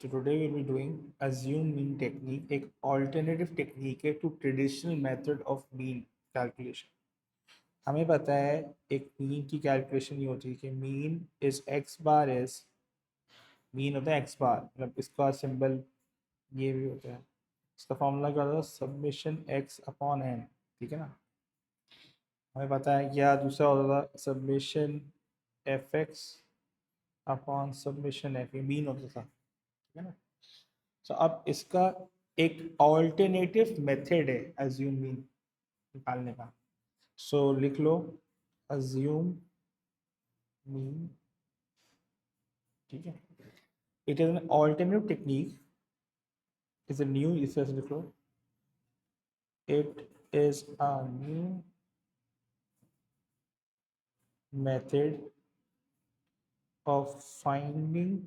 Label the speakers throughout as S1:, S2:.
S1: So today we'll be doing assume mean technique, एक alternative technique है to traditional method of mean calculation. हमें पता है एक मीन की कैलकुलेशन ये होती है कि mean is x bar is mean होता है एक्स बार, मतलब इसका सिंबल ये भी होता है, इसका फॉर्मूला क्या होता है सबमिशन एक्स अपॉन एन, ठीक है ना। हमें पता है क्या दूसरा होता था summation F X upon summation F, ये मीन होता था, ठीक है ना। तो अब इसका एक ऑल्टरनेटिव मेथड है अज्यूम मीन निकालने का। सो लिख लो अज्यूम मीन, ठीक है। It is an alternative technique, is a new, इस तरह से लिख लो, it is a new method of finding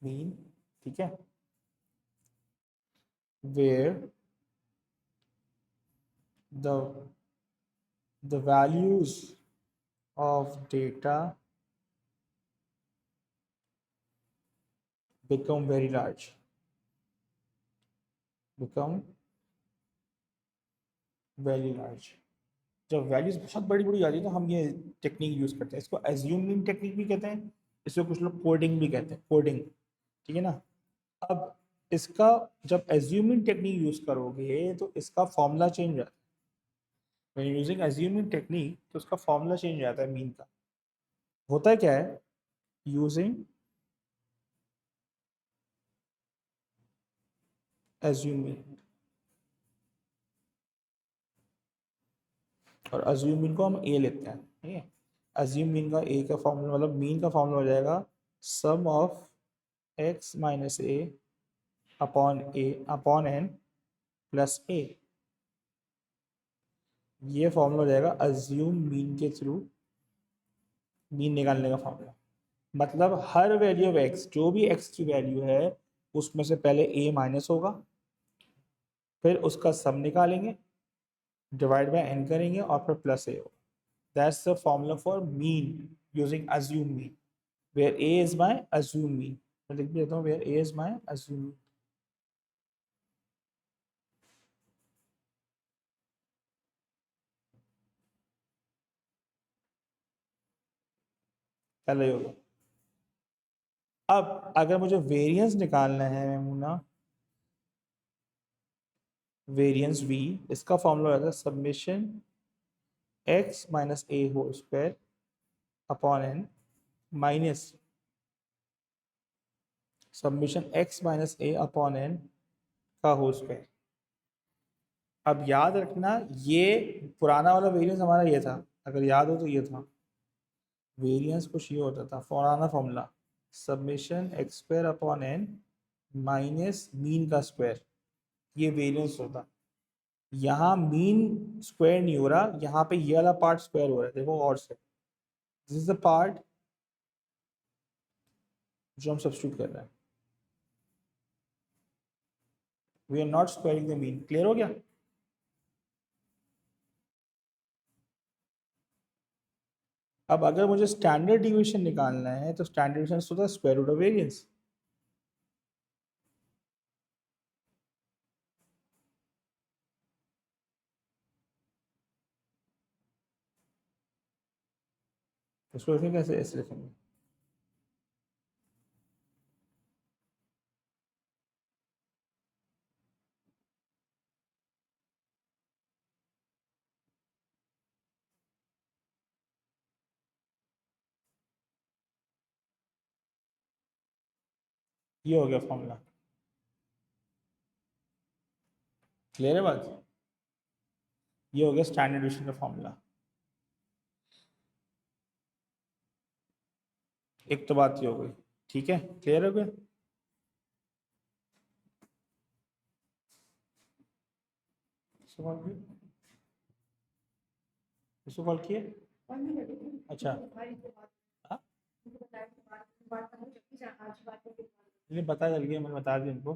S1: mean, ठीक है, where the the values of data become very large, become very large। जब वैल्यूज बहुत बड़ी बड़ी आती है तो हम ये टेक्निक यूज करते हैं, इसको एज्यूमिंग टेक्निक भी कहते हैं, इसको कुछ लोग कोडिंग भी कहते हैं, कोडिंग, ठीक है ना। अब इसका जब एज्यूमिंग टेक्निक यूज करोगे तो इसका फॉर्मूला चेंज हो जाता है। व्हेन यूजिंग एज्यूमिंग टेक्निक तो उसका फॉर्मूला चेंज हो जाता है मीन का। होता है क्या है, यूजिंग एज्यूमिंग, और अज्यूम मीन को हम ए लेते हैं, ठीक है। अज्यूम मीन का ए का फॉर्मूला, मतलब मीन का फॉर्मूला हो जाएगा sum of X minus A upon N plus A. ये फॉर्मूला हो जाएगा अज्यूम मीन के थ्रू मीन निकालने का फॉर्मूला। मतलब हर वैल्यू ऑफ एक्स, जो भी एक्स की वैल्यू है उसमें से पहले ए माइनस होगा, फिर उसका सम निकालेंगे, डिवाइड बाय एन करेंगे और फिर प्लस ए होगा। That's the formula for mean using assume mean, where a is my assume mean। मैं लिख भी देता हूँ where a is my assume mean। पहले ही होगा। अब अगर मुझे वेरिएंस निकालना है मैमूना, वेरिएंस v, इसका फॉर्मूला रहता है summation x minus A whole square upon N minus summation x minus A upon N का होल स्क्वायर। अब याद रखना ये पुराना वाला वेरिएंस हमारा ये था, अगर याद हो तो ये था वेरिएंस, कुछ ये होता था पुराना formula summation X square upon N minus mean का स्क्वायर, ये वेरिएंस होता। यहाँ मीन स्क्वायर नहीं हो रहा, यहाँ पे ये वाला पार्ट स्क्वायर हो रहा है, देखो और से, दिस इज द पार्ट जो हम सब्स्टिट्यूट कर रहे हैं। We are not squaring the mean. Clear हो गया। अब अगर मुझे स्टैंडर्ड डिविएशन निकालना है तो स्टैंडर्ड डिविएशन होता है स्क्वायर रूट ऑफ वेरिएंस। इसको लिखेंगे कैसे, ऐसे लिखेंगे, ये हो गया फॉर्मूला। क्लियर है बात, ये हो गया स्टैंडर्ड डिविएशन का फॉर्मूला। एक तो बात ये हो गई, ठीक है, क्लियर हो गया। सवाल किए, इसको कॉल किए, अच्छा हाँ? नहीं पता चल गया, मैंने बता दिया इनको,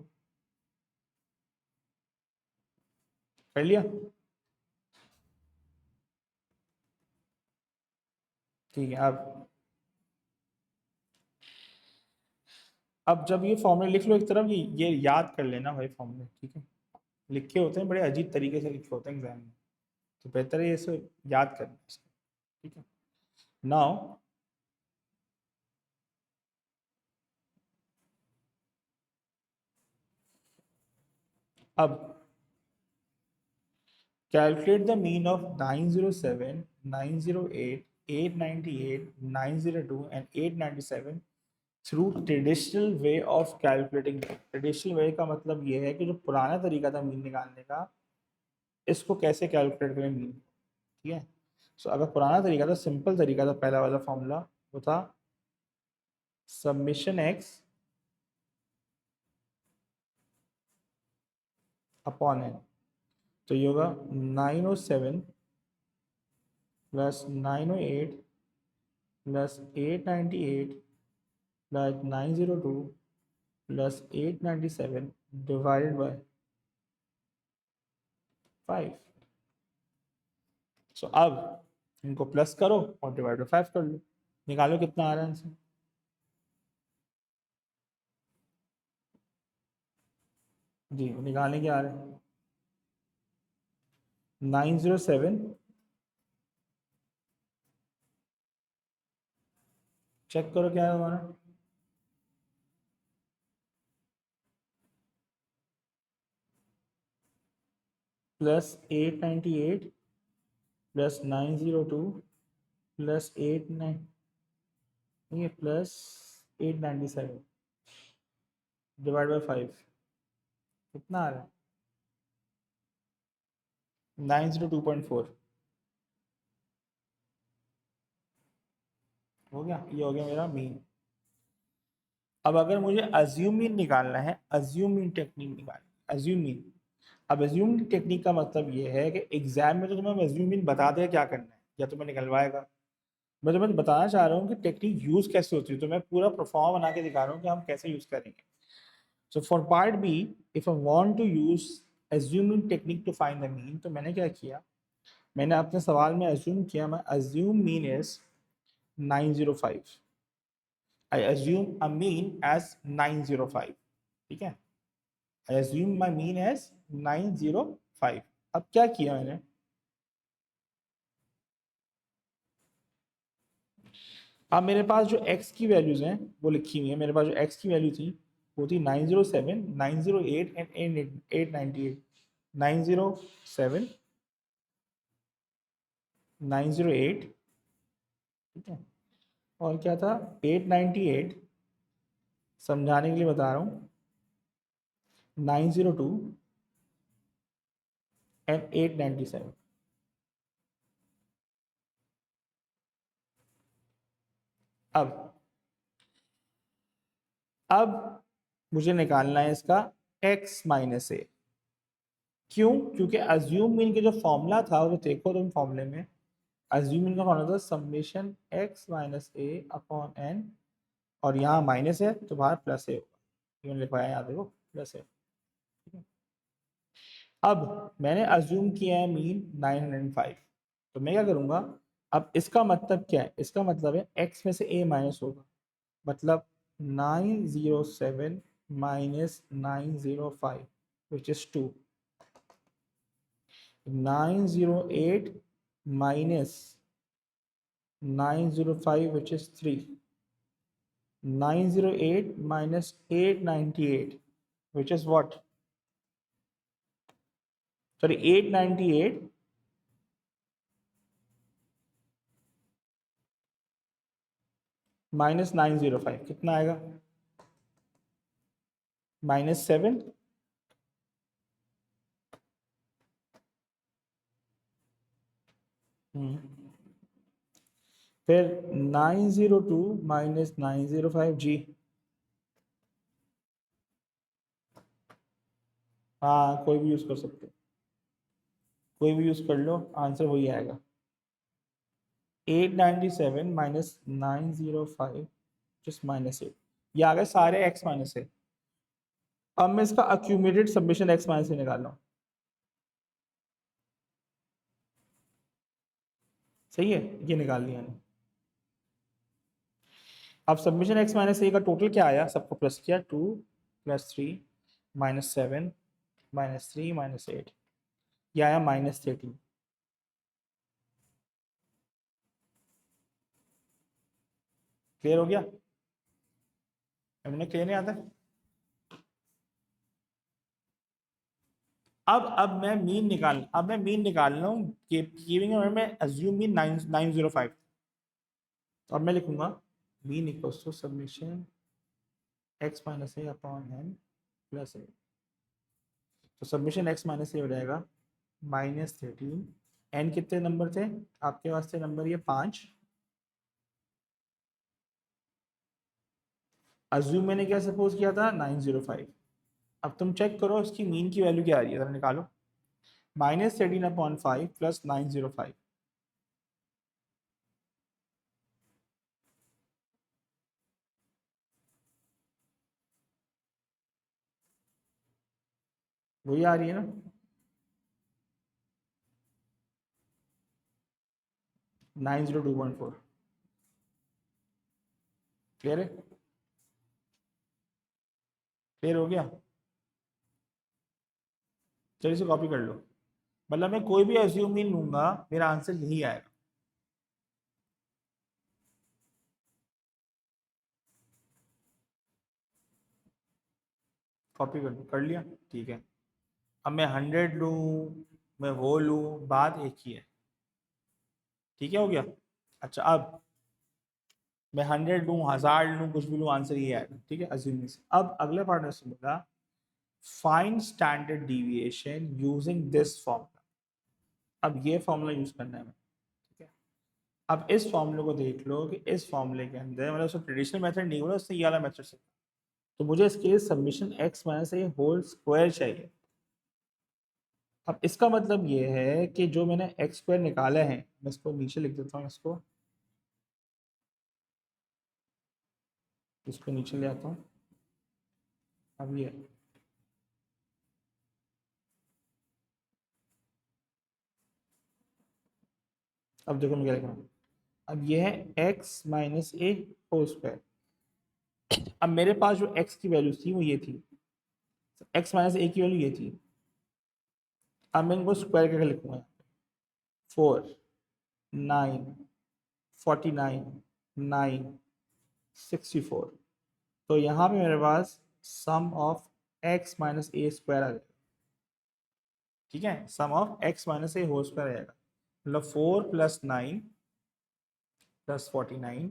S1: कर लिया, ठीक है। अब अब जब ये फॉर्मूले लिख लो एक तरफ, ये याद कर लेना भाई फॉर्मूले, ठीक है। लिखे होते हैं बड़े अजीब तरीके से, लिखे होते हैं एग्जाम में, तो बेहतर है ये सब याद करना इसको, ठीक है। नाउ अब calculate the mean of 907, 908, 898, 902 and 897 through traditional way of calculating. Traditional way का मतलब ये है कि जो पुराना तरीका था मीन निकालने का, इसको कैसे कैलकुलेट करें मीन, ठीक है। सो अगर पुराना तरीका था, सिंपल तरीका था, पहला वाला फॉर्मूला वो था सबमिशन एक्स अपॉन एन। तो ये होगा 907 plus 908 plus 898 plus 902 plus 897 divided by 5। सो अब इनको प्लस करो और डिवाइड बाय 5 कर लो, निकालो कितना आ रहा है आंसर। जी निकालने के आ रहे हैं 907, चेक करो क्या है हमारा, प्लस 898 प्लस 902 प्लस 89, ये प्लस 897 डिवाइड बाय 5, कितना आ रहा है 902.4। हो गया, ये हो गया मेरा मीन। अब अगर मुझे अज्यूम मीन निकालना है, अज्यूम मीन टेक्निक निकालनी, अज्यूम मीन। अब अज्यूम टेक्निक का मतलब ये है कि एग्जाम में तो तुम्हें अज्यूम मीन बता देगा क्या करना है या तुम्हें निकलवाएगा, मैं तुम्हें बताना चाह रहा हूँ कि टेक्निक यूज कैसे होती है, तो मैं पूरा परफॉर्म बना के दिखा रहा हूँ कि हम कैसे यूज करेंगे। So for part B, if I want to use assuming technique to find the mean, तो मैंने क्या किया, मैंने अपने सवाल में अज्यूम किया, मैं assume mean is 905, I assume a mean as 905, ठीक है, I assume my mean as 905। अब क्या किया मैंने, अब मेरे पास जो x की वैल्यूज हैं वो लिखी हुई है, मेरे पास जो x की वैल्यू थी वो थी 907, 908 एंड 898, 907, 908, ठीक है, और क्या था 898, समझाने के लिए बता रहा हूँ, 902 एंड 897। अब मुझे निकालना है इसका x माइनस ए। क्यों? क्योंकि अज्यूम मीन के जो फॉर्मूला था वो देखो तुम फॉर्मूले में, अज्यूम मीन का फॉर्मूला था summation x minus A upon N, और यहाँ माइनस है तो बाहर प्लस ए होगा, ये लिखवाया यहाँ देखो प्लस है। अब मैंने अज्यूम किया है मीन 905, तो मैं क्या करूँगा, अब इसका मतलब क्या है, इसका मतलब है x में से a माइनस होगा, मतलब 907 minus 905 which is 2, 908 minus 905 which is 3, 908 minus 898 which is what, sorry 898 minus 905 कितना आएगा, -7, फिर 902 माइनस 905 जी, हाँ कोई भी यूज कर सकते हो, कोई भी यूज कर लो, आंसर वही आएगा, 897 माइनस 905 जस्ट -8, ये आ गए सारे x माइनस है। अब मैं इसका अक्यूमुलेटेड सबमिशन x माइनस से निकाल रहा हूँ, सही है, ये निकाल लिया मैंने। अब सबमिशन x माइनस ए का टोटल क्या आया, सबको प्लस किया, 2 + 3 - 7 - 3 - 8, ये आया -13। क्लियर हो गया? हमने क्लियर नहीं आता? अब मैं मीन निकाल रहा हूँ कि गिविंग में अज्यूम मीन 905। तो अब मैं लिखूंगा mean equals to summation x minus A upon n plus A. तो सबमिशन x माइनस ए हो जाएगा -13। n कितने नंबर थे आपके पास? थे नंबर ये 5। अज्यूम मैंने क्या सपोज किया था? 905। अब तुम चेक करो इसकी मीन की वैल्यू क्या आ रही है, जरा निकालो। -13/5 + 905। वही आ रही है ना? 902.4। क्लियर है? क्लियर हो गया? चलिए इसे कॉपी कर लो। मतलब मैं कोई भी अज्यूम मीन लूंगा, मेरा आंसर यही आएगा। कॉपी कर लिया, ठीक है। अब मैं 100 लूँ, मैं वो लूँ, बात एक ही है। ठीक है, हो गया। अच्छा, अब मैं 100 लूँ, 1000 लूँ, कुछ भी लूँ, आंसर ये आएगा। ठीक है, अज्यूमिंग से। अब अगले पार्ट में से बोला find standard deviation using this formula. अब ये फॉर्मूला यूज करना है हमें। ठीक है, अब इस फॉर्मूले को देख लो कि इस फॉर्मूले के अंदर मतलब उसका ट्रेडिशनल मेथड नहीं बोला, उससे ये वाला मेथड से। तो मुझे इसके लिए submission x minus A whole square चाहिए। अब इसका मतलब ये है कि जो मैंने एक्स स्क्वायर निकाला है, मैं इसको नीचे लिख देता हूँ, इसको नीचे ले आता हूँ। अब ये अब देखो मैं क्या लिख रहा हूँ। अब ये है x minus A whole square. अब मेरे पास जो x की वैल्यू थी वो ये थी, x माइनस ए की वैल्यू ये थी। अब मैं इनको स्क्वायर करके लिखूंगा। 4 9 49 9 64। तो यहाँ पे मेरे पास sum of x minus A square आ जाएगा। ठीक है, sum of x minus A whole square आएगा। मतलब 4 + 9 + 49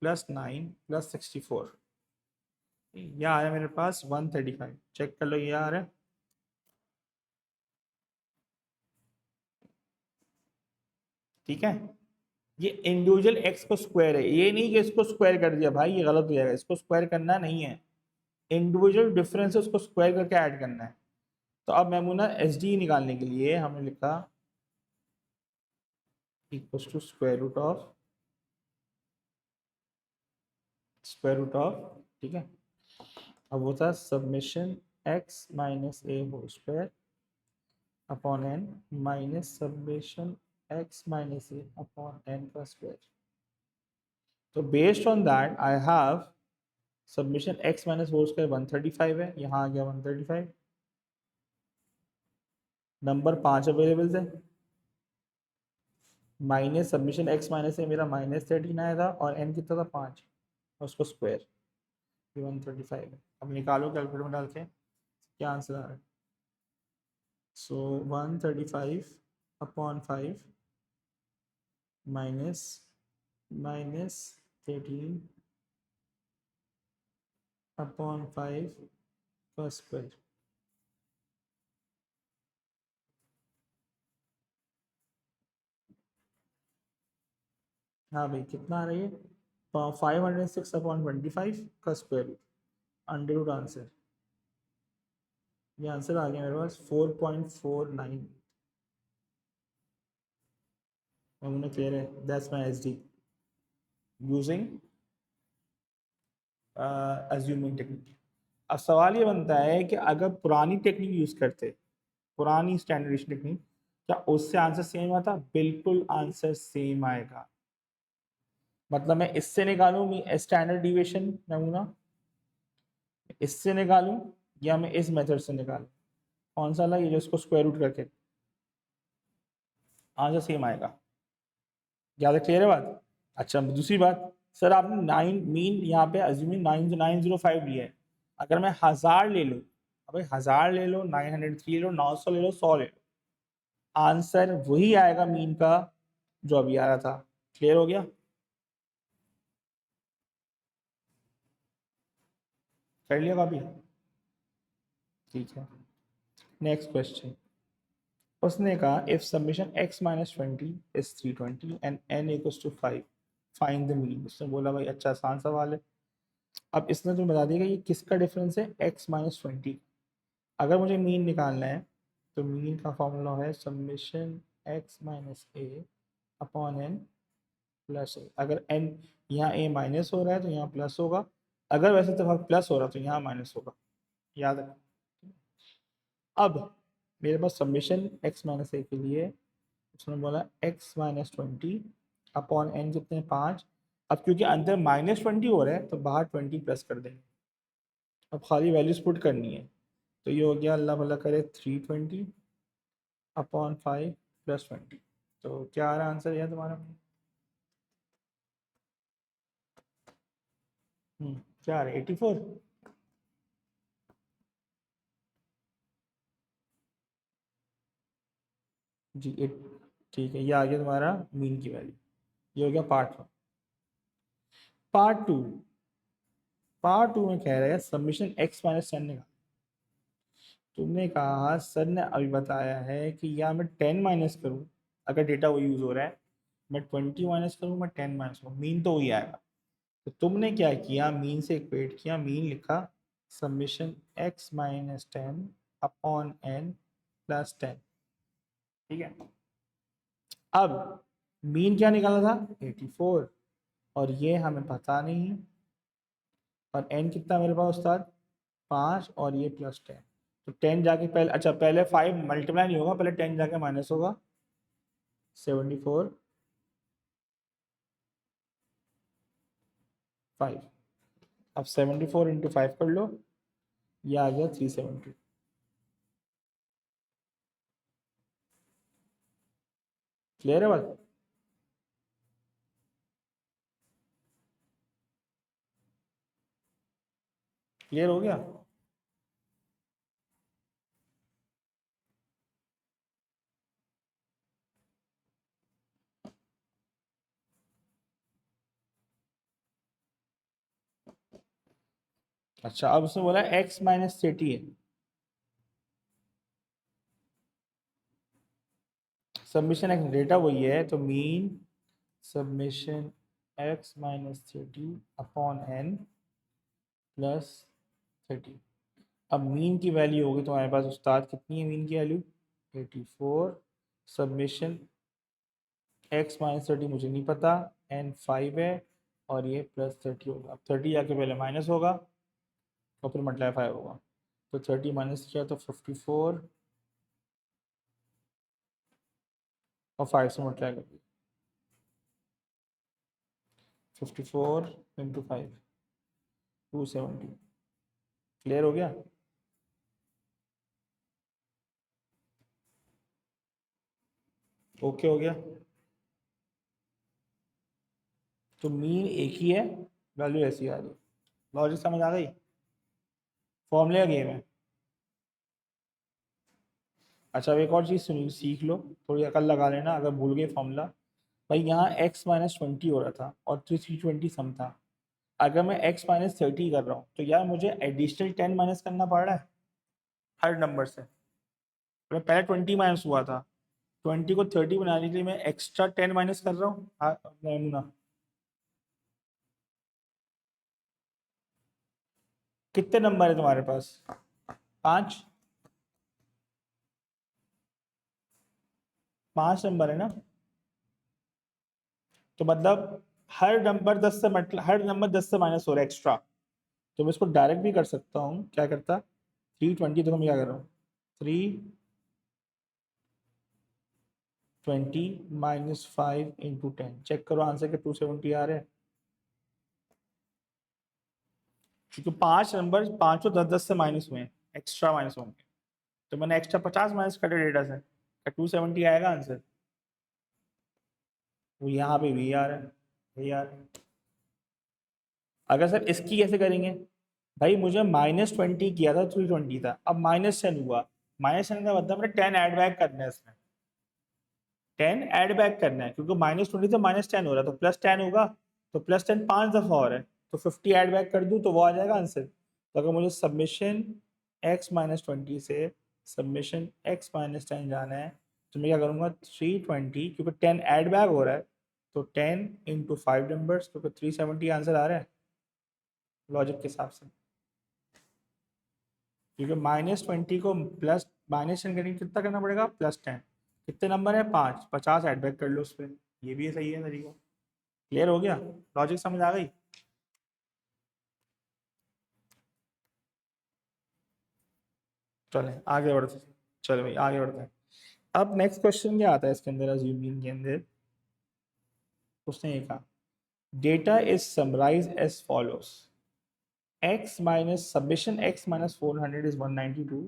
S1: + 9 + 64। यह आ रहा है मेरे पास 135। चेक कर लो, ये आ रहा है। ठीक है, ये इंडिविजुअल एक्स को स्क्वायर है, ये नहीं कि इसको स्क्वायर कर दिया भाई, ये गलत हो जाएगा। इसको स्क्वायर करना नहीं है, इंडिविजुअल डिफरेंस उसको स्क्वायर करके ऐड करना है। तो अब मैमूना एस डी निकालने के लिए हमने लिखा equals to square root of. ठीक है, अब होता है summation X minus A whole square upon N minus summation X minus A upon N का स्क्वायर। तो based on that I have summation x minus whole square 135 है, यहाँ आ गया 135। नंबर 5 अवेलेबल थे, माइनस सबमिशन x माइनस है मेरा -13 आया था, और n कितना था 5, और उसको स्क्वायर, ये 135 है। अब निकालो कैलकुलेटर में डाल के क्या आंसर आ रहा है। सो 135 अपॉन 5 माइनस -13 अपॉन 5 का स्क्वायर। हाँ भाई, कितना आ रही है? 506/25 का square root, under root answer. ये आंसर आ गया मेरे पास 4.49। हमने क्लियर है, that's my SD using assuming technique. अब सवाल ये बनता है कि अगर पुरानी टेक्निक यूज करते, पुरानी स्टैंडर्डाइजेशन टेक्निक, क्या उससे आंसर सेम आता? बिल्कुल आंसर सेम आएगा। मतलब मैं इससे निकालूं स्टैंडर्ड डिविएशन नमूना, इससे निकालूं या मैं इस मेथड से निकालूं, कौन सा अलग, ये जो इसको स्क्वायर रूट करके आंसर सेम आएगा। ज़्यादा क्लियर है बात। अच्छा दूसरी बात, सर आपने 9 मीन यहाँ पे अज्यूमिंग 905 लिया है, अगर मैं 1000 ले लूँ, अबे 1000 ले लो, 903 ले लो, 900 ले लो, 100 ले लो, आंसर वही आएगा मीन का जो अभी आ रहा था। क्लियर हो गया, कर लिया कॉपी, ठीक है। नेक्स्ट क्वेश्चन, उसने कहा if summation x minus 20 is 320 and n equals to 5 find the mean. उसने बोला भाई अच्छा आसान सवाल है। अब इसने तुम्हें बता दिया कि ये किसका डिफरेंस है, x माइनस 20। अगर मुझे मीन निकालना है तो मीन का फॉर्मूला है summation x minus A upon N plus ए। अगर n यहाँ a माइनस हो रहा है तो यहाँ प्लस होगा, अगर वैसे तो प्लस हो रहा है तो यहाँ माइनस होगा, याद रखना। अब मेरे पास समीशन x माइनस ए के लिए उसने बोला x माइनस 20 अपॉन एन कितने हैं 5। अब क्योंकि अंदर -20 हो रहा है तो बाहर 20 प्लस कर देंगे, अब खाली वैल्यूज पुट करनी है। तो ये हो गया अल्लाह भला करे 320 अपॉन 5 प्लस 20। तो क्या आ रहा है आंसर यह तुम्हारा, क्या आ रहा है 84। जी ठीक है, ये आ गया तुम्हारा मीन की वैल्यू। ये हो गया पार्ट 1। पार्ट 2, पार्ट 2 में कह रहा है सबमिशन x माइनस 10 निकाल। तुमने कहा सर ने अभी बताया है कि या मैं 10 माइनस करूँ, अगर डेटा वो यूज़ हो रहा है, मैं 20 माइनस करूँ, मैं 10 माइनस करूँ, मीन तो वही आएगा। तो तुमने क्या किया, मीन से इक्वेट किया, मीन लिखा submission x minus 10 upon n plus 10। ठीक है, अब मीन क्या निकाला था 84, और ये हमें पता नहीं, और n कितना मेरे पास उस्ताद 5, और ये प्लस 10। तो 10 जाके पहले, अच्छा पहले 5 मल्टीप्लाई नहीं होगा, पहले 10 जाके माइनस होगा 74 5। अब 74 इंटू 5 कर लो, ये आ गया 370। क्लियर है बात। क्लियर हो गया। अच्छा अब उसने बोला x माइनस 30 है, सबमिशन एक्स डेटा वही है, तो mean submission x minus 30 upon n plus 30। अब मीन की वैल्यू होगी तुम्हारे पास उस्ताद, कितनी है मीन की वैल्यू 84, सबमिशन x माइनस 30 मुझे नहीं पता, n 5 है, और ये प्लस 30 होगा। अब 30 आके पहले माइनस होगा और फिर मल्टीप्लाई 5 होगा, तो 30 माइनस किया तो 54, और 5 से मल्टीप्लाई कर दिया, 54 इंटू 5 270। क्लियर हो गया। ओके हो गया। तो मीन एक ही है, वैल्यू ऐसी आ रही, लॉजिक समझ आ गई, फॉर्मूले का गेम है। अच्छा अब एक और चीज़ सुन सीख लो, थोड़ी अकल लगा लेना अगर भूल गए फॉर्मूला। भाई यहाँ x माइनस 20 हो रहा था और 320 सम था, अगर मैं x माइनस 30 कर रहा हूँ तो यार मुझे एडिशनल 10 माइनस करना पड़ रहा है हर नंबर से। मैं पहले 20 माइनस हुआ था, 20 को 30 बनाने के लिए मैं एक्स्ट्रा 10 माइनस कर रहा हूँ। नमूना कितने नंबर है तुम्हारे पास, 5, 5 नंबर है ना, तो मतलब हर नंबर 10 से मतलब हर नंबर 10 से माइनस हो रहा है एक्स्ट्रा। तो मैं इसको डायरेक्ट भी कर सकता हूँ, क्या करता 320, देखो मैं क्या कर रहा हूँ 320 माइनस 5 इंटू 10, चेक करो आंसर के 270 आ रहे हैं। क्योंकि 5 नंबर 5 दस 10 से माइनस हुए हैं, एक्स्ट्रा माइनस होंगे, तो मैंने एक्स्ट्रा 50 माइनस करे डेटा से, 270 आएगा आंसर। वो यहाँ पे भी आ रहा है, ये आ रहा है। अगर सर इसकी कैसे करेंगे, भाई मुझे -20 किया था, 320 था, अब -10 हुआ, -10 का मतलब मैंने 10 ऐड बैक करना है इसमें, 10 ऐड बैक करना है, क्योंकि -20 से -10 हो रहा है, तो +10 होगा, तो +10 5 दफा हो रहा है, तो 50 ऐड बैक कर दूं तो वो आ जाएगा आंसर। तो अगर मुझे सबमिशन x-20 से सबमिशन x-10 जाना है, तो मैं क्या करूँगा, 320, क्योंकि 10 ऐड बैक हो रहा है, तो 10 इंटू 5 नंबर्स, क्योंकि 370 आंसर आ रहा है लॉजिक के हिसाब से, क्योंकि -20 को प्लस -10 करेंगे, कितना करना पड़ेगा, +10, कितने नंबर है, 5, 50 ऐड बैक कर लो उस पर, ये भी सही है तरीका। क्लियर हो गया, लॉजिक समझ आ गई। चले आगे बढ़ते हैं, चलो भाई आगे बढ़ते हैं। अब नेक्स्ट क्वेश्चन क्या आता है इसके अंदर, अज्यूमिंग के अंदर उसने ये कहा, data is summarise as follows, x minus summation x minus 400 is 192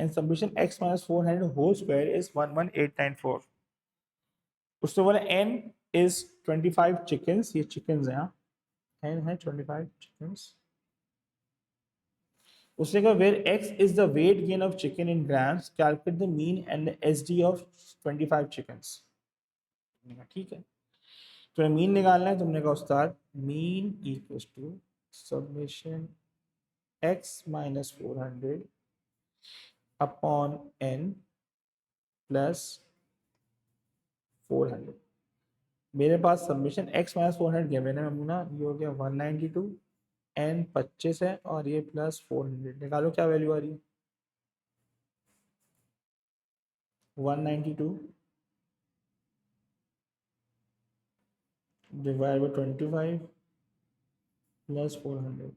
S1: and summation x minus 400 whole square is 11894। उसने बोला n is 25 chickens, ये chickens हैं, n है 25 chickens। उसने कहा where x is the weight gain of chicken in grams, calculate the mean and the SD of 25 chickens। तुमने कहा ठीक है, तो मीन निकालना है, तुमने कहा उस्ताद mean equals to summation x minus 400 upon n plus 400। मेरे पास सबमिशन x माइनस 400 गया, मैंने नमूना ये हो गया 192, n 25 है और ये प्लस 400, निकालो क्या वैल्यू आ रही है, 192 डिवाइड बाई 25 प्लस 400,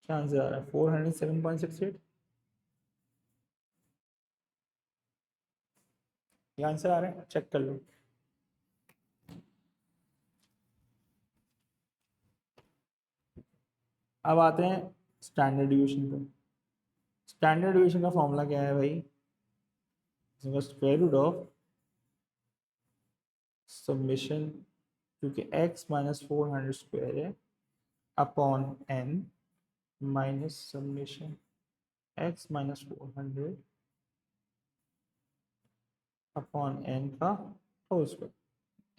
S1: क्या आंसर आ रहा है, 407.68, ये आंसर आ रहा है, चेक कर लो। अब आते हैं स्टैंडर्ड डिवीजन पे। स्टैंडर्ड डिवीजन का फॉर्मूला क्या है भाई, स्क्वायर रूट ऑफ सबमिशन, क्योंकि x माइनस 400 स्क्वायर है, upon n minus summation x minus 400 upon n का होल स्क्वायर।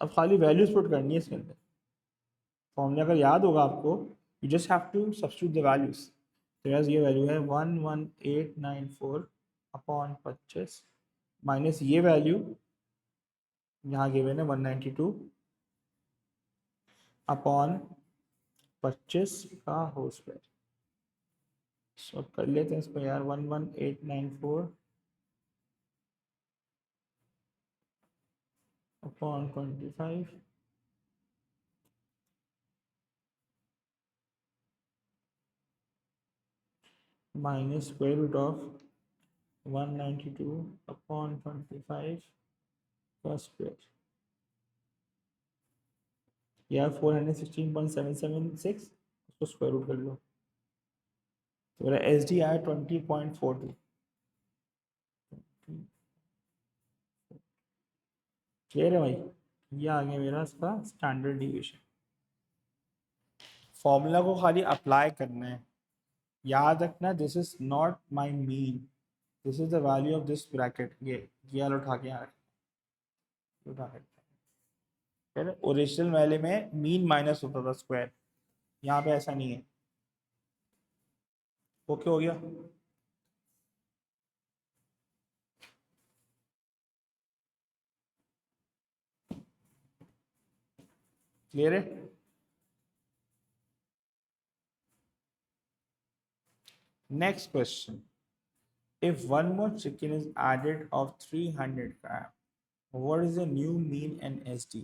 S1: अब खाली वैल्यूज पुट करनी है इसके अंदर, फॉर्मूला अगर याद होगा आपको, you just have to substitute the values. तो यार ये वैल्यू है 11894 अपॉन 25 माइनस ये वैल्यू यहाँ गिवन है 192 अपॉन 25 का होल स्क्वायर। सो कर लेते हैं इसको यार, 11894 upon 25 minus square root of 192 upon 25 का स्क्वायर, या 416.776, उसको स्क्वायर रूट कर लो, तो मेरा एस डी आया 20.42। क्लियर है भाई, ये आ गया मेरा इसका स्टैंडर्ड डिविएशन। फॉर्मूला को खाली अप्लाई करना है, याद रखना this is not my mean, this is the value of this bracket, ये वाला उठा के यहाँ उठा के, फिर ओरिजिनल वाले में मीन माइनस होता था स्क्वायर, यहाँ पे ऐसा नहीं है। ओके हो गया, क्लियर है। Next question, if one more chicken is added of 300 gram, what is the new mean and SD?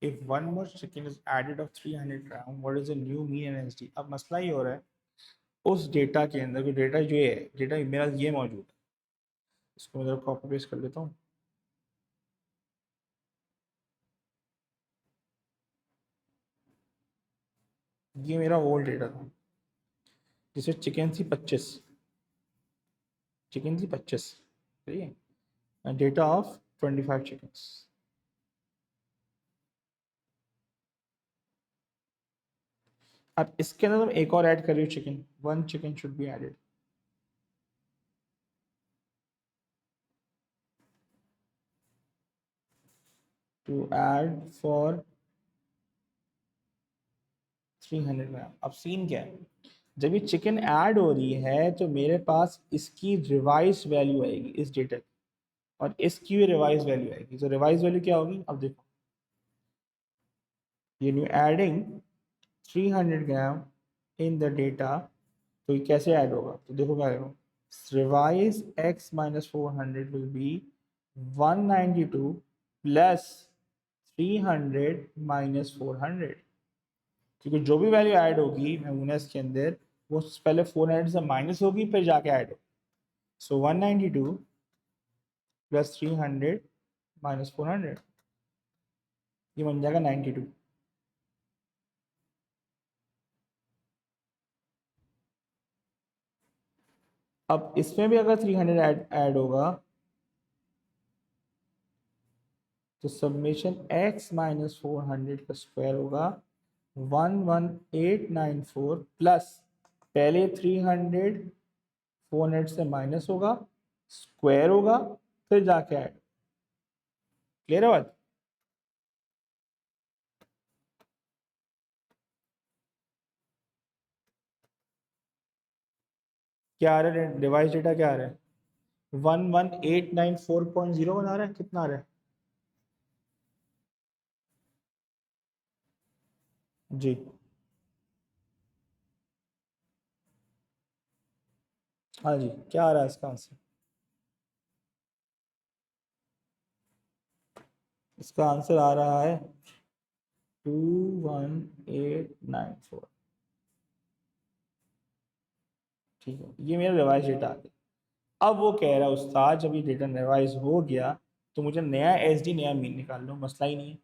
S1: If one more chicken is added of 300 gram, what is the new mean and SD? अब मसला ये हो रहा है, उस data के अंदर, जो डेटा जो है, डेटा मेरा ये मौजूद है, इसको मैं कॉपी पेस्ट कर लेता हूँ। ये मेरा ओल्ड डेटा था, जिसमें चिकन थी 25, सही है, डेटा ऑफ 25 चिकन्स। अब इसके अंदर तुम एक और ऐड कर रही हो chicken, 1 chicken should be added. To add for 300 gram. अब सीन क्या है, जब ये चिकन ऐड हो रही है तो मेरे पास इसकी रिवाइज वैल्यू आएगी इस डेटा की, और इसकी भी रिवाइज वैल्यू आएगी। तो रिवाइज वैल्यू क्या होगी, अब देखो, ये new adding 300 gram in the data, तो ये कैसे ऐड होगा, तो देखो क्या होगा, revise x minus 400 will be 192 plus 300 minus 400, क्योंकि जो भी वैल्यू ऐड होगी मेमूनस के अंदर वो पहले 400 से माइनस होगी फिर जाके ऐड होगी। सो 192 प्लस 300 माइनस 400, ये बन जाएगा 92। अब इसमें भी अगर 300 ऐड होगा तो सबमिशन x माइनस 400 का स्क्वायर होगा 11894 प्लस पहले 300 400 से माइनस होगा, स्क्वायर होगा, फिर जाके ऐड। क्लियर है बात? क्या आ रहा है, डिवाइस डेटा क्या आ रहा है, 11894.0 बना रहा है, कितना आ रहा है जी? हाँ जी, क्या आ रहा है इसका आंसर? इसका आंसर आ रहा है 21894। ठीक है, ये मेरा रिवाइज डेटा आ गया। अब वो कह रहा है उस्ताद जब ये डेटा रिवाइज हो गया तो मुझे नया एस डी नया मीन निकाल लो, मसला ही नहीं है।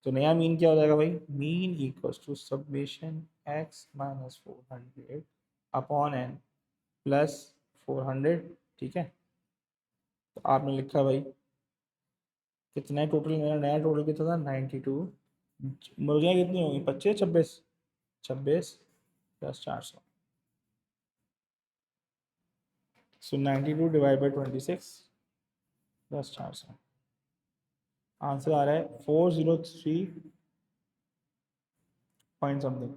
S1: तो नया मीन क्या हो जाएगा भाई, mean equals to summation X minus 400 upon N plus 400। ठीक है, तो आपने लिखा भाई कितना है टोटल, मेरा नया टोटल कितना था 92, मुर्गियाँ कितनी होंगी 25 26, 26 plus 400, so 92 divide by 26 plus 400, answer आ रहा है 403 पॉइंट समथिंग,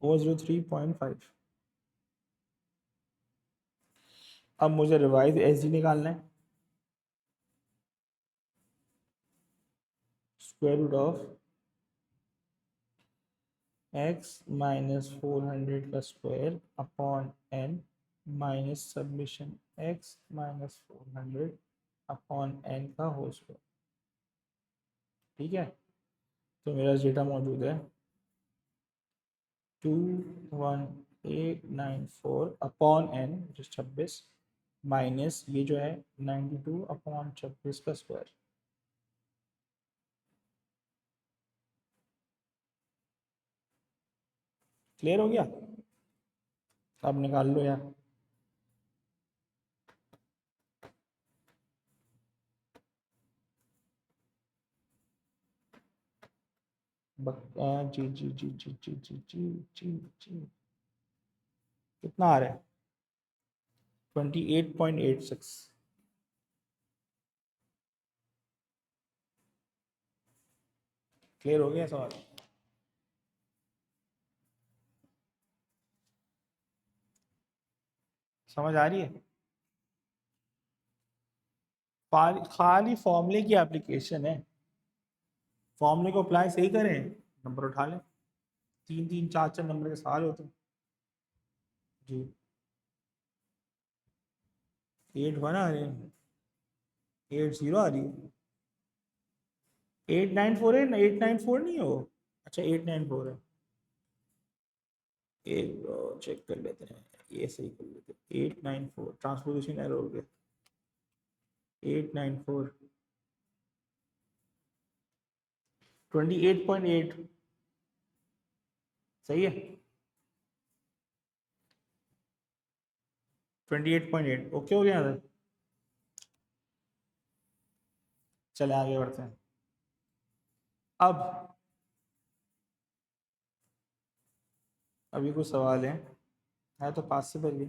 S1: 403.5। अब मुझे रिवाइज एस डी निकालना है, square root of X minus 400 का square upon N minus summation X minus 400 upon N का होल स्क्वायर। ठीक है, तो मेरा डेटा मौजूद है 21894 अपॉन एन जो 26 माइनस ये जो है 92 अपॉन 26 का स्क्वायर। क्लियर हो गया? अब निकाल लो यार। जी जी जी जी जी जी जी जी जी, कितना आ रहा है 28.86। क्लियर हो गया सवाल? समझ आ रही है? खाली फॉर्मूले की एप्लीकेशन है, फॉर्मूले को अप्लाई सही करें नंबर उठा लें, 3 3 4 4 नंबर के सवाल होते हैं जी। 8 1 आ रही है, 8 0 आ रही है, 894 है ना, 894 नहीं है वो, अच्छा 894 है। एक चेक कर लेते हैं, ये सही कर लेते हैं, 894 ट्रांसपोजिशन एरर हो गया, 894 28.8 सही है। 28.8 ओके हो गया था। चले आगे बढ़ते हैं। अब अभी कुछ सवाल है तो पास से पहले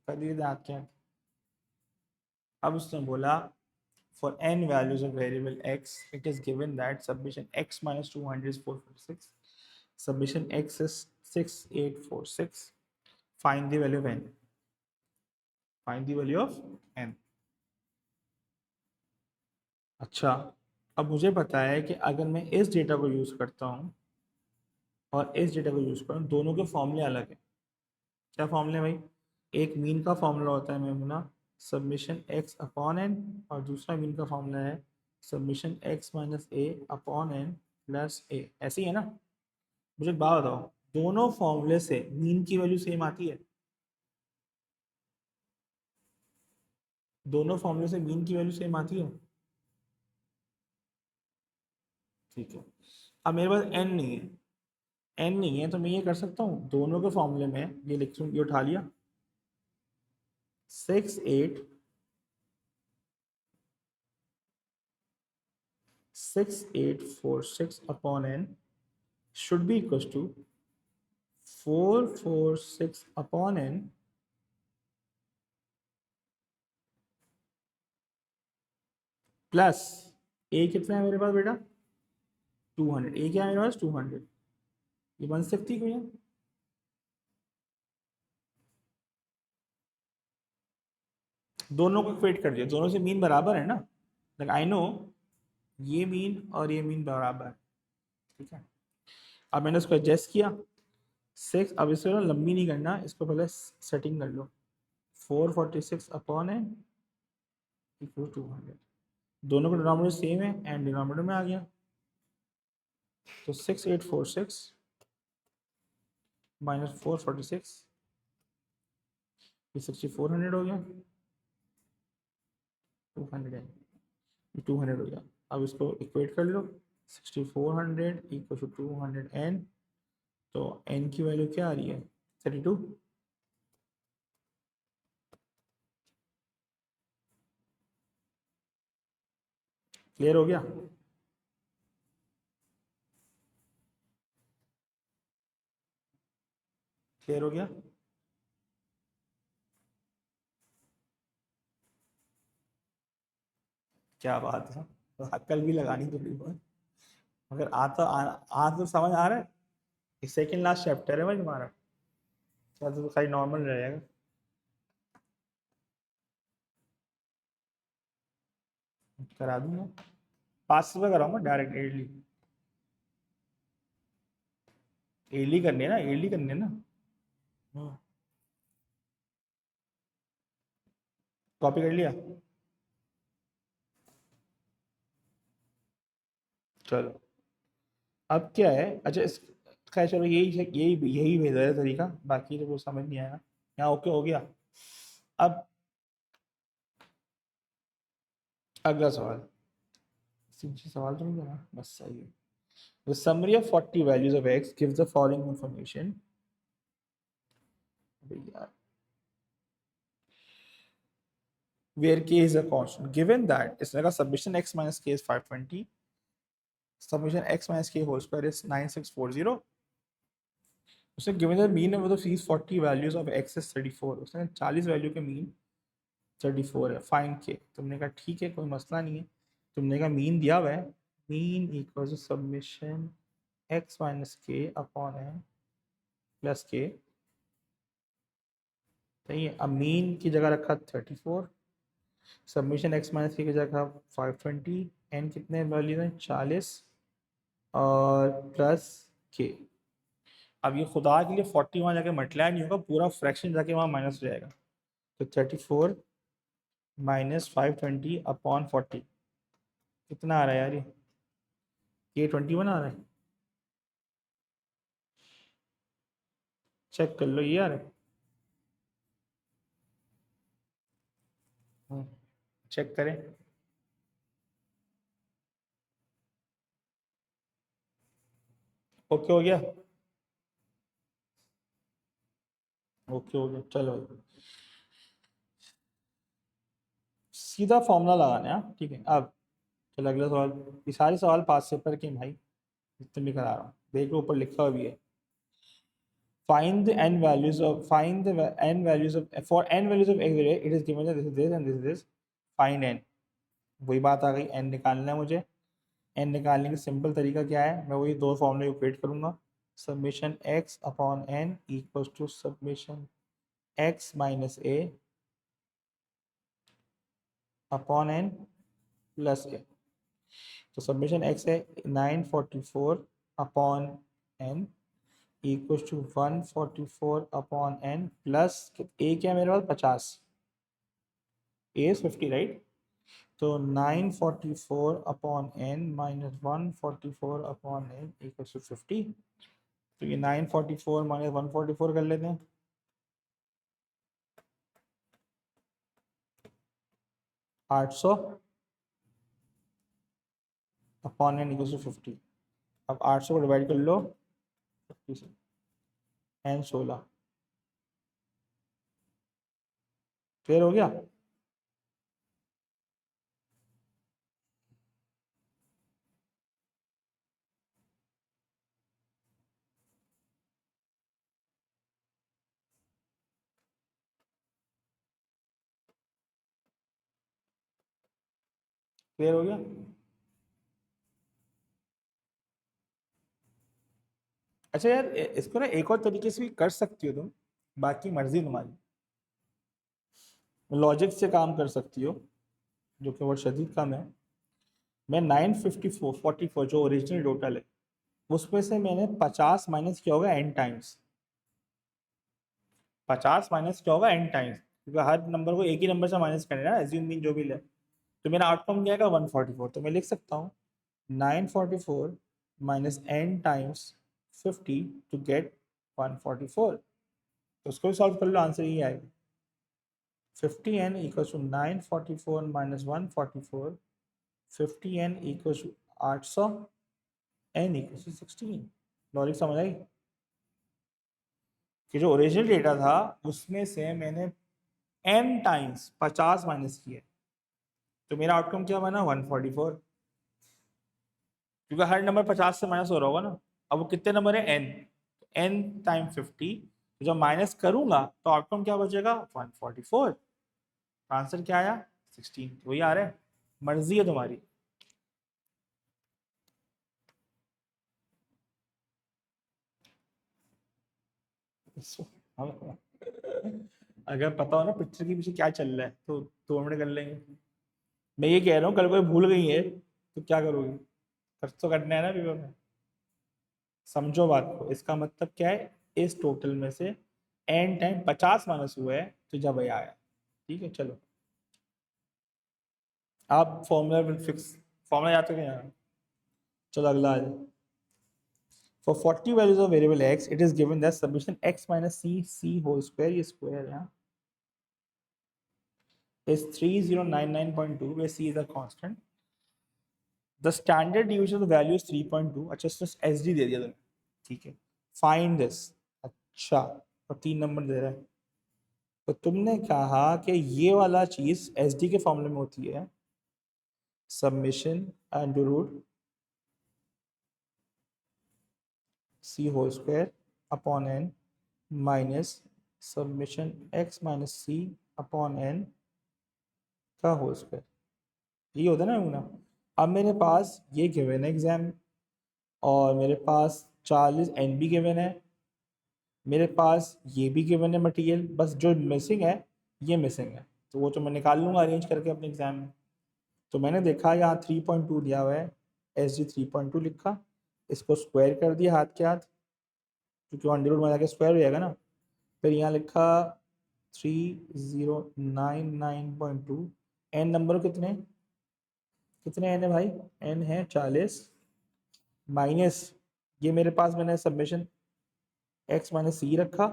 S1: कर लिए आप क्या। अब उसने बोला for n values of variable x it is given that submission x minus 200 is 446, submission x is 6846, find the value of n, find the value of n। अच्छा, अब मुझे पता है कि अगर मैं इस डेटा को यूज करता हूँ और इस डेटा को यूज करूँ, दोनों के फॉर्मूले अलग है। क्या फॉर्मूले भाई? एक मीन का फॉर्मूला होता है मेमोना सबमिशन x अपॉन एन, और दूसरा मीन का फॉर्मूला है summation x minus A upon N plus A. ऐसे ही है ना? मुझे एक बात बताओ, दोनों फॉर्मूले से मीन की वैल्यू सेम आती है? दोनों फॉर्मूले से मीन की वैल्यू सेम आती है? ठीक है। अब मेरे पास एन नहीं है, एन नहीं है तो मैं ये कर सकता हूँ दोनों के फॉर्मूले में ये लिख ये उठा लिया 6846 upon N should be equals to 446 upon N plus A कितना है मेरे पास बेटा? 200। ए क्या है मेरे पास? 200। ये बन सकती कोई है? दोनों को इक्वेट कर दिया, दोनों से मीन बराबर है ना, लाइक आई नो ये मीन और ये मीन बराबर है। ठीक है, अब मैंने उसको एडजस्ट किया 6। अब इसको ना लंबी नहीं करना, इसको पहले सेटिंग कर लो 446 अपॉन है इक्वल 200। दोनों का डिनोमिनेटर सेम है एंड डिनोमिनेटर में आ गया, तो 6846 माइनस 446 ये 6400 हो गया, 200 हो गया। अब इसको इक्वेट कर लो 6400 इक्वल टू 200 एन, तो एन की वैल्यू क्या आ रही है? 32। क्लियर हो गया? क्लियर हो गया? क्या बात है, तो अक्ल भी लगानी थोड़ी बहुत। अगर आ तो समझ आ रहा है। सेकेंड लास्ट चैप्टर है भाई तुम्हारा, क्या तो खाली नॉर्मल रहेगा। करा दूंगा, पास में कराऊंगा डायरेक्ट एडली। एडली करनी है ना, एडली करनी है ना। कॉपी कर लिया? चलो, अब क्या है? अच्छा इस खैर चलो, यही यही यही बेहतर है तरीका, बाकी तो वो समझ नहीं आया। यहाँ ओके हो गया। अब अगला सवाल, सिंपल सवाल तो नहीं था बस सही है। The summary of 40 values of x gives the following information. Where k is a constant. Given that इसने कहा submission x minus k is 520, submission x minus k whole square is 9640. उसने given the mean of these 40 values of x is 34. उसने 40 value के mean 34 है, find के। तुमने कहा ठीक है कोई मसला नहीं है, तुमने कहा मीन दिया हुआ है, mean equal to summation x minus K upon N plus K. सही है, अब मीन की जगह रखा 34, सबमिशन x माइनस के जगह 520, एन कितने वैल्यू हैं? 40 और प्लस के। अब ये खुदा के लिए 40 वहाँ जाके मल्टीप्लाई नहीं होगा, पूरा फ्रैक्शन जाके वहाँ माइनस हो जाएगा। तो 34 माइनस 520 अपॉन 40 कितना आ रहा है यार? ये 21 आ रहा है, चेक कर लो ये आ रहा है। चेक करें। ओके हो गया? ओके ओके चलो भाई, सीधा फॉर्मूला लगाना है, हाँ? ठीक है। अब चलो अगला सवाल। ये सारे सवाल पास पेपर के हैं भाई, जितने भी करा रहा हूँ देख लो, ऊपर लिखा हुआ भी है। Find the n values of find the n values of for n values of x array it is given that this is this and this is this. Find n। वही बात आ गई, n निकालना है मुझे। n निकालने का simple तरीका क्या है, मैं वही दो फॉर्मूले इक्वेट करूंगा। Summation x upon n equals to summation x minus a upon n plus a। तो समेशन x है 944 upon n equals to 144 upon n plus a क्या है मेरे पास 50, a is 50 राइट। तो 944 upon n minus 144 upon n equals to 50। तो ये 944 minus 144 कर लेते हैं, 800 अपॉन n इक्वल्स टू 50। अब 800 को डिवाइड कर लो 50 से, n 16। क्लियर हो गया? क्लियर हो गया? अच्छा यार, इसको ना एक और तरीके से भी कर सकती हो तुम, बाकी मर्जी तुम्हारी। लॉजिक से काम कर सकती हो, जो कि बहुत शदीद काम है। मैं 954 जो ओरिजिनल टोटल है उसमें से मैंने 50 माइनस किया होगा n टाइम्स। 50 माइनस क्या होगा n टाइम्स, क्योंकि हर नंबर को एक ही नंबर से माइनस करना है, एज्यूम मीन जो भी ले। तो मेरा आउटकम क्या आएगा 144। तो मैं लिख सकता हूँ 944 minus n times 50 to get 144। तो उसको भी सॉल्व कर लो, आंसर ये आएगा 50n equals to 944 minus 144। 50n equals to 800, n equals to 16। Logic समझ आई? कि जो ओरिजिनल डेटा था उसमें से मैंने n टाइम्स 50 माइनस किया, तो मेरा आउटकम क्या बना 144। क्योंकि हर नंबर 50 से माइनस हो रहा होगा ना। अब वो कितने नंबर है n, n टाइम 50। तो जब माइनस करूंगा तो आउटकम क्या बचेगा 144। आंसर क्या आया 16। वही आ रहा है, मर्जी है तुम्हारी। अगर पता हो ना पिक्चर के पीछे क्या चल रहा है तो 2 मिनट कर लेंगे। मैं ये कह रहा हूँ कल कोई भूल गई है तो क्या करोगी, खर्च तो करना है ना पेपर में। समझो बात को, इसका मतलब क्या है, इस टोटल में से एन टाइम 50 माइनस हुआ है तो जब ये आया। ठीक है चलो, आप फॉर्मूला फिक्स, फॉर्मूला याद करें यहाँ। चलो अगला आ जाए। For 40 values of variable x, it is given that summation x minus c whole square, ये square यहाँ, is 3099.2 where c is a constant. The standard deviation of the value is 3.2। अच्छा इसमें SD दे दिया तुमने, ठीक है। Find this। अच्छा, और 3 नंबर दे रहा है। तो तुमने कहा कि ये वाला चीज SD के फॉर्मूले में होती है, summation under root c whole square upon n minus summation x minus c upon n का होल स्क्वायर, ये होता है ना नमूना। अब मेरे पास ये गिवन है एग्जाम, और मेरे पास 40 एन भी गिवन है, मेरे पास ये भी गिवन है मटेरियल, बस जो मिसिंग है ये मिसिंग है। तो वो तो मैं निकाल लूँगा अरेंज करके अपने एग्जाम में। तो मैंने देखा यहाँ 3.2 दिया हुआ है, SD 3.2 लिखा, इसको स्क्वायर कर दिया हाथ के हाथ, क्योंकि 100 में जाके स्क्वायर हो जाएगा ना। फिर यहाँ लिखा 3099.2। एन नंबर कितने, कितने एन है भाई, एन है 40 माइनस, ये मेरे पास मैंने सबमिशन x माइनस सी रखा,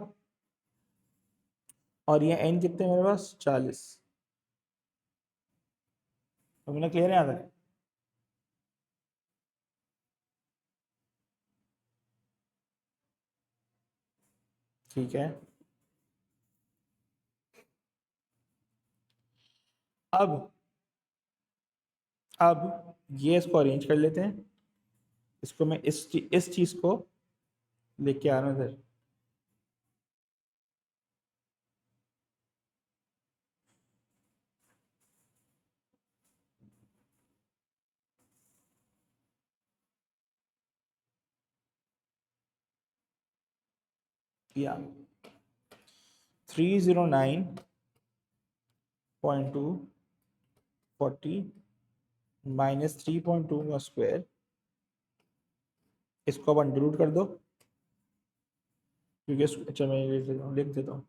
S1: और ये n कितने मेरे पास 40। तो मैंने क्लियर है यहाँ तक? ठीक है, अब ये इसको अरेंज कर लेते हैं। इसको मैं इस चीज को लेके आ रहा हूँ इधर। या 309.240 -3.2 का स्क्वायर, इसको अब अंडररूट कर दो, क्योंकि अच्छा मैं लिख देता हूँ।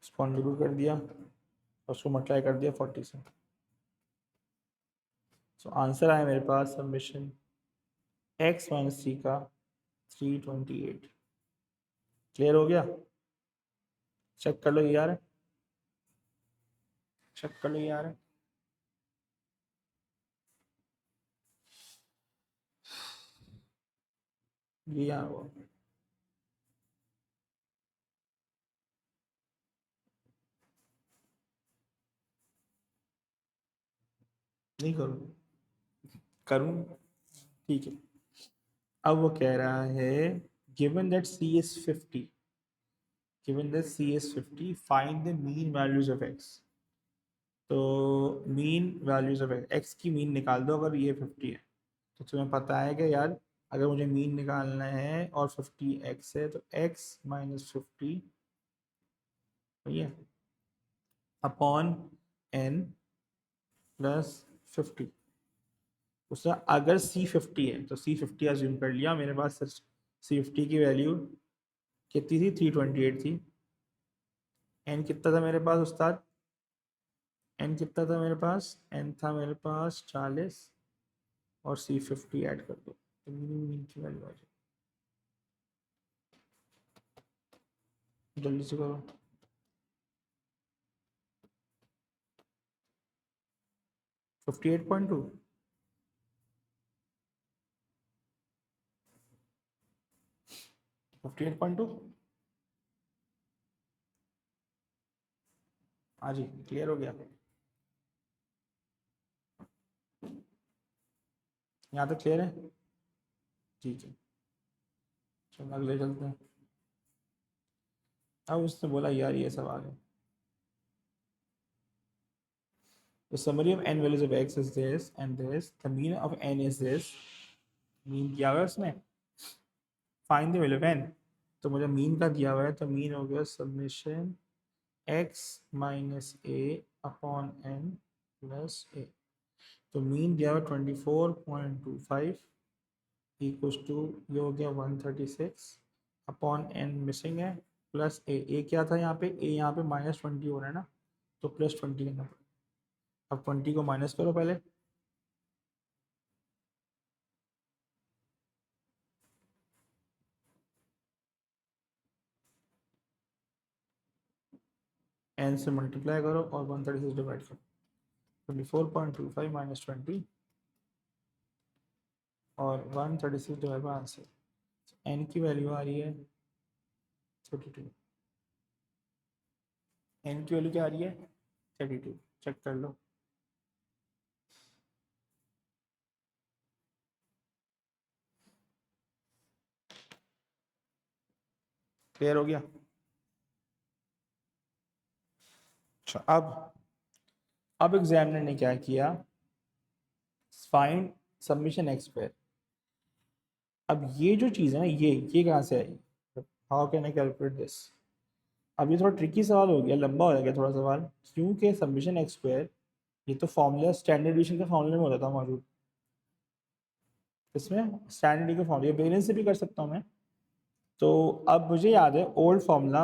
S1: इसको अंडररूट कर दिया और उसको मल्टीप्लाई कर दिया 40 से। सो आंसर आया मेरे पास सबमिशन x-3 का 328। क्लियर हो गया? चेक कर लो यार, चेक कर लो यार। ये यहाँ हुआ। नहीं करूँ? करूँ? ठीक है। अब वो कह रहा है given that c is 50, given that c is 50, find the mean values of x। तो मीन वैल्यूज ऑफ एक्स की मीन निकाल दो अगर ये 50 है। तो तुम्हें पता है कि यार अगर मुझे मीन निकालना है और 50 एक्स है तो x -50 सही है अपॉन n +50। उसका अगर c50 है तो c50 अज्यूम कर लिया मेरे पास। c50 की वैल्यू कितनी थी? 328 थी। n कितना था मेरे पास उस्ताद? n कितना था मेरे पास? n था मेरे पास 40 और c50 ऐड कर दो तो मीन की वैल्यू आ जाए। जल्दी से करो। 58.2। 58.2। हाँ जी, क्लियर हो गया? यहाँ तक क्लियर है? ठीक है, चलो अगले चलते हैं। अब उसने बोला यार ये सवाल है। The summary of n values of x is this and this. The mean of n is this. Mean दिया हुआ है उसमें, find the value of n। तो मुझे मीन का दिया हुआ है तो मीन हो गया summation x -a upon n plus a। तो मीन दिया हुआ 24.25 इक्वल्स टू ये हो गया 136 अपॉन n मिसिंग है प्लस a क्या था यहाँ पे? a यहाँ पे -20 हो रहा है ना, तो +20 करना पड़ेगा। अब 20 को माइनस करो पहले। n से मल्टीप्लाई करो और 136 डिवाइड करो। 24.25 -20 और 136 डिवाइड बाय आंसर। n की वैल्यू आ रही है 32। n की वैल्यू क्या आ रही है? 32। चेक कर लो। क्लियर हो गया? अच्छा, अब एग्जामिनर ने क्या किया? Find summation X square. अब ये जो चीज़ है ना, ये कहाँ से आई? How can I calculate this? अब ये थोड़ा ट्रिकी सवाल हो गया, लंबा हो गया थोड़ा सवाल, क्योंकि सबमिशन एक्स स्क्वायर ये तो फॉर्मूला स्टैंडर्ड डिवीजन के फॉर्मूले में होता था मौजूद। इसमें स्टैंडर्ड डिवीजन के फॉर्मूले वेरिएंस से भी कर सकता हूँ मैं। तो अब मुझे याद है ओल्ड फॉर्मूला,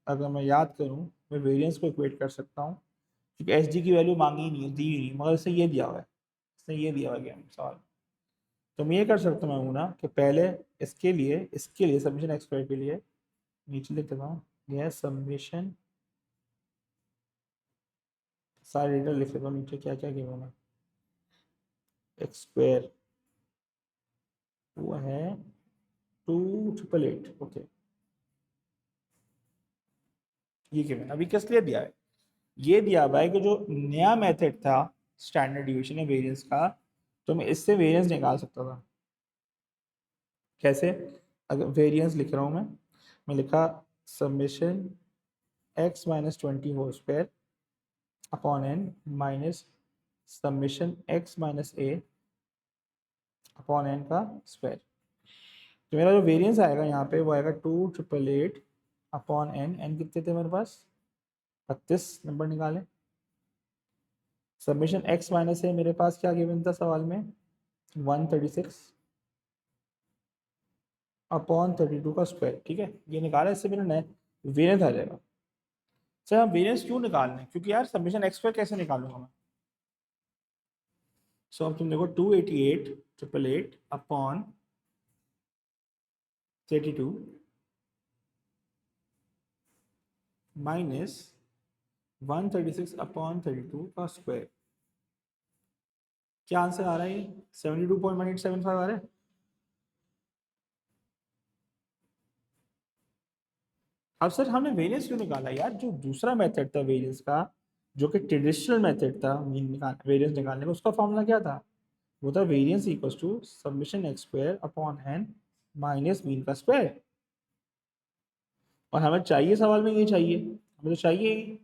S1: अगर मैं याद करूँ मैं वेरिएंस को इक्वेट कर सकता हूँ, क्योंकि एस डी की वैल्यू मांगी ही नहीं है, दी ही नहीं, मगर इससे ये दिया हुआ है, इसने ये दिया हुआ है सवाल। तो मैं ये कर सकता हूँ ना कि पहले इसके लिए सबमिशन एक्सक्वायर के लिए नीचे लिख देता हूँ, यह सबमिशन सारे डेटा लिख लेता हूँ नीचे क्या क्या गिवन है। एक्स स्क्वायर वो है 2888। ओके, ये क्या अभी किस लिए दिया है? ये दिया हुआ है कि जो नया मेथड था स्टैंडर्ड डिवीजन या वेरिएंस का, तो मैं इससे वेरिएंस निकाल सकता था। कैसे? अगर वेरिएंस लिख रहा हूँ मैं लिखा summation x minus 20 whole square upon n minus summation x minus a upon n का स्क्वायर। तो मेरा जो वेरिएंस आएगा यहाँ पे वो आएगा 2888 अपॉन n कितने थे मेरे पास? 32 नंबर निकाले। समेशन x माइनस ए मेरे पास क्या गिवन था सवाल में? 136 अपॉन 32 का स्क्वायर। ठीक है, ये निकाला, इससे मेरा नया वेरिएंस आ जाएगा। सर हम वेरिएंस क्यों निकालना है? क्योंकि यार समेशन एक्स स्क्वायर कैसे निकालूंगा मैं? सो अब तुम देखो 288888 अपॉन 32 माइनस 136 अपॉन 32 का स्क्वायर। क्या आंसर आ रहा है? 72.1875 आ रहा है। अब सर हमने वेरिएंस क्यों निकाला यार? जो दूसरा मेथड था वेरिएंस का, जो कि ट्रेडिशनल मेथड था मीन निकाल वेरिएंस निकालने का, उसका फॉर्मूला क्या था? वो था variance equals to summation X square upon N minus mean का स्क्वायर। और हमें चाहिए सवाल में ये चाहिए, हमें तो चाहिए ही।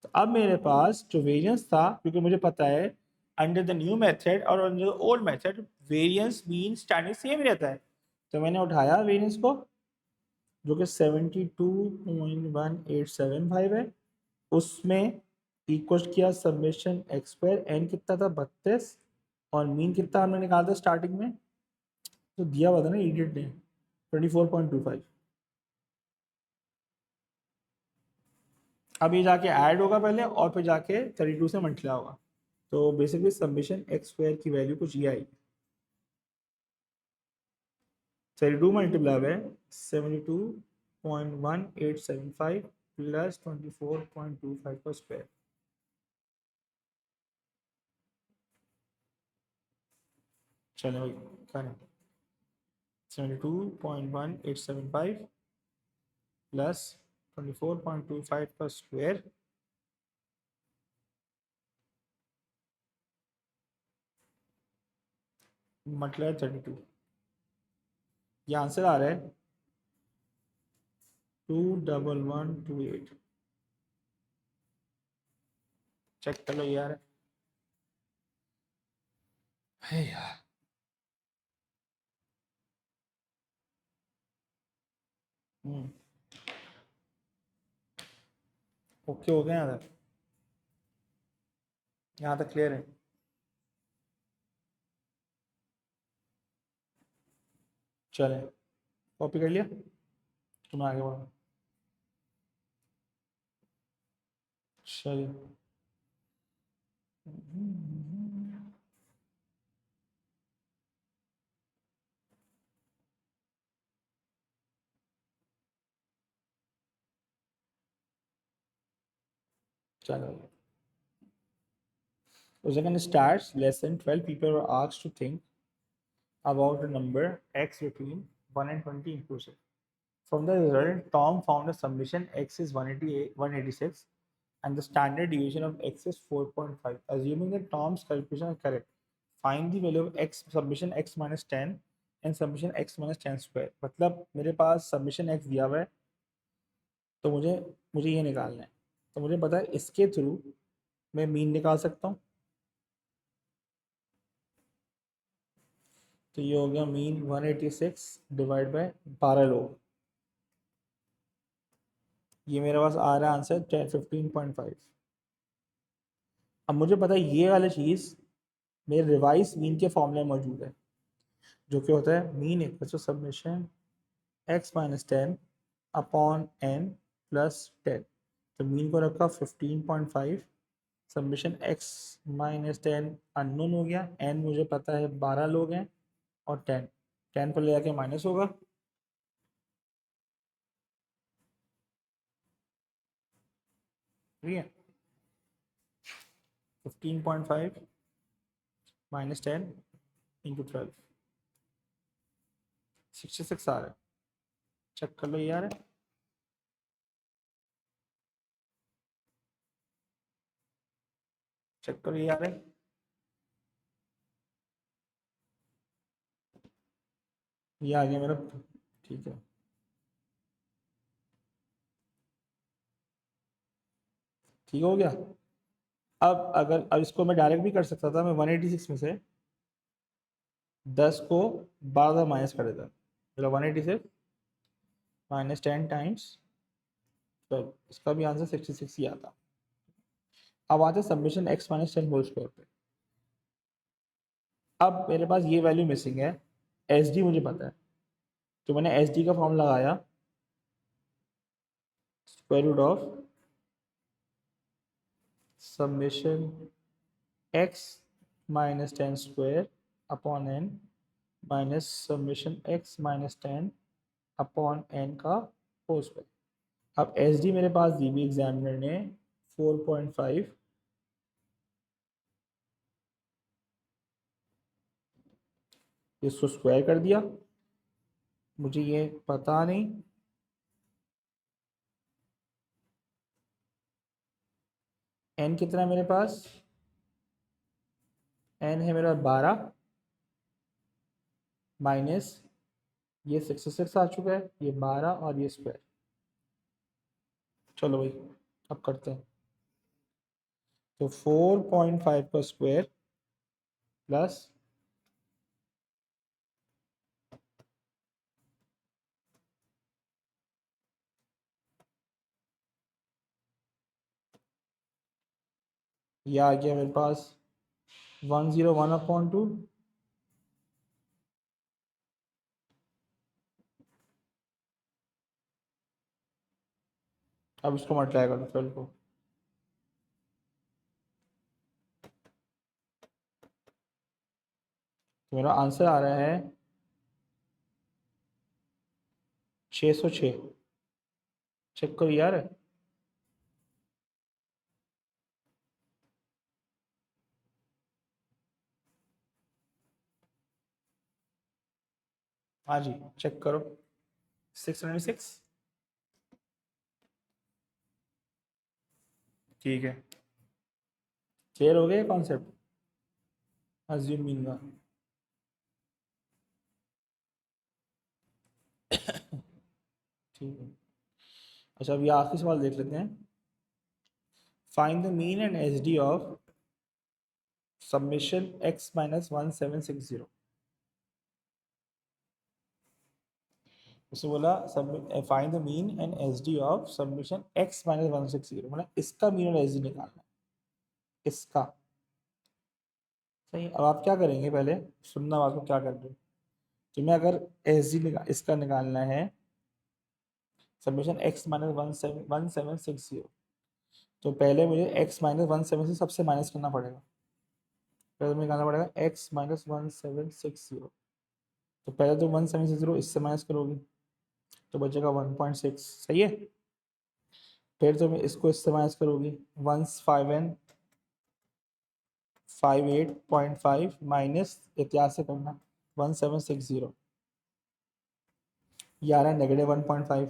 S1: तो अब मेरे पास जो वेरिएंस था, क्योंकि मुझे पता है अंडर द न्यू मेथड और under the old method variance mean standard same रहता है, तो मैंने उठाया वेरिएंस को जो कि 72.1875 है, उसमें इक्वल किया समेशन एक्स स्क्वायर, एन कितना था 32 और मीन कितना हमने निकाला था स्टार्टिंग में, तो दिया हुआ था ना इडियट ने 24.25। अब ये जाके ऐड होगा पहले और फिर जाके 32 से मल्टीप्लाई होगा, तो बेसिकली समेशन एक्स स्क्वायर की वैल्यू कुछ ये आई। 32 मल्टीप्लाई है 72.1875 प्लस 24.25 का स्क्वायर। चलो भाई करें 72.1875 प्लस 24.25 का स्क्वायर मतलब 32। ये आंसर आ रहा है 21128। चेक कर लो यार। है यार। ओके हो गया यहाँ तक क्लियर है। चले, कॉपी कर लिया, तुम आगे बढ़ो। चलिए। चलो, the second starts lesson 12 people were asked to think about the number x between 1 and 20 inclusive. From the result, Tom found a summation x is 188, 186 and the standard deviation of x is 4.5. Assuming that Tom's calculation are correct, find the value of x summation x minus 10 and summation x minus 10 square. मतलब मेरे पास summation x दिया हुआ है, तो मुझे मुझे ये निकालना है। तो मुझे पता है इसके थ्रू मैं मीन निकाल सकता हूँ। तो ये हो गया मीन 186 डिवाइड बाय 12 लोग। ये मेरे पास आ रहा है आंसर 15.5। अब मुझे पता है ये वाली चीज़ मेरे रिवाइज मीन के फॉर्मूले में मौजूद है, जो कि होता है mean equal to summation X minus 10 upon N plus 10। तो मीन को रखा 15.5, समेशन एक्स माइनस 10 अननोन हो गया, एन मुझे पता है 12 लोग हैं और 10 10 पर ले जाके माइनस होगा। ठीक है, 15.5 माइनस 10 इंटू 12। 66 आ रहा है, चेक कर लो यार। चेक करो यार, ये आ गया मेरा। ठीक है, ठीक हो गया। अब इसको मैं डायरेक्ट भी कर सकता था, मैं 186 में से 10 को 12 माइनस कर देता, मतलब 186 माइनस 10 टाइम्स 12, इसका भी आंसर 66 ही आता। अब आते summation x minus 10 whole square पे। अब मेरे पास ये वैल्यू मिसिंग है, एस डी मुझे पता है, तो मैंने एस डी का फॉर्म लगाया, square root of summation x minus 10 square upon n minus summation x minus 10 upon n का होल स्क्वायर। अब एस डी मेरे पास दी हुई एग्जामिनर ने 4.5, इसको स्क्वायर कर दिया, मुझे ये पता नहीं n कितना है मेरे पास, n है मेरा 12 माइनस ये 66 आ चुका है, ये 12 और ये स्क्वायर। चलो भाई अब करते हैं। तो 4.5 का स्क्वायर प्लस ये आ गया मेरे पास 101/2, अब इसको मल्टीप्लाई करो 12 को, तो मेरा आंसर आ रहा है 606। चेक करो यार, हाँ जी चेक करो, 696। ठीक है, क्लियर हो गया कॉन्सेप्ट अज्यूम मीन का। ठीक है, अच्छा अब ये आखिरी सवाल देख लेते हैं। Find the mean and S D of summation x minus 1760। उसने बोला find the mean and S D of summation x minus 160, मतलब इसका मीन और एस डी निकालना है, इसका। सही, अब आप क्या करेंगे, पहले सुनना आपको क्या कर रहे हो। तुम्हें अगर एस डी इसका निकालना है, सबमिशन x माइनस 1760, तो पहले मुझे x माइनस 17 से सबसे माइनस करना पड़ेगा। पहले मुझे निकालना पड़ेगा x माइनस 1760, तो पहले तो 1760 इससे माइनस करोगी तो बचेगा 1.6, सही है। फिर तुम इसको इससे माइनस करोगी, 58.5 माइनस इतिहास से करना 1760, ये आ रहा है नेगेटिव 1.5,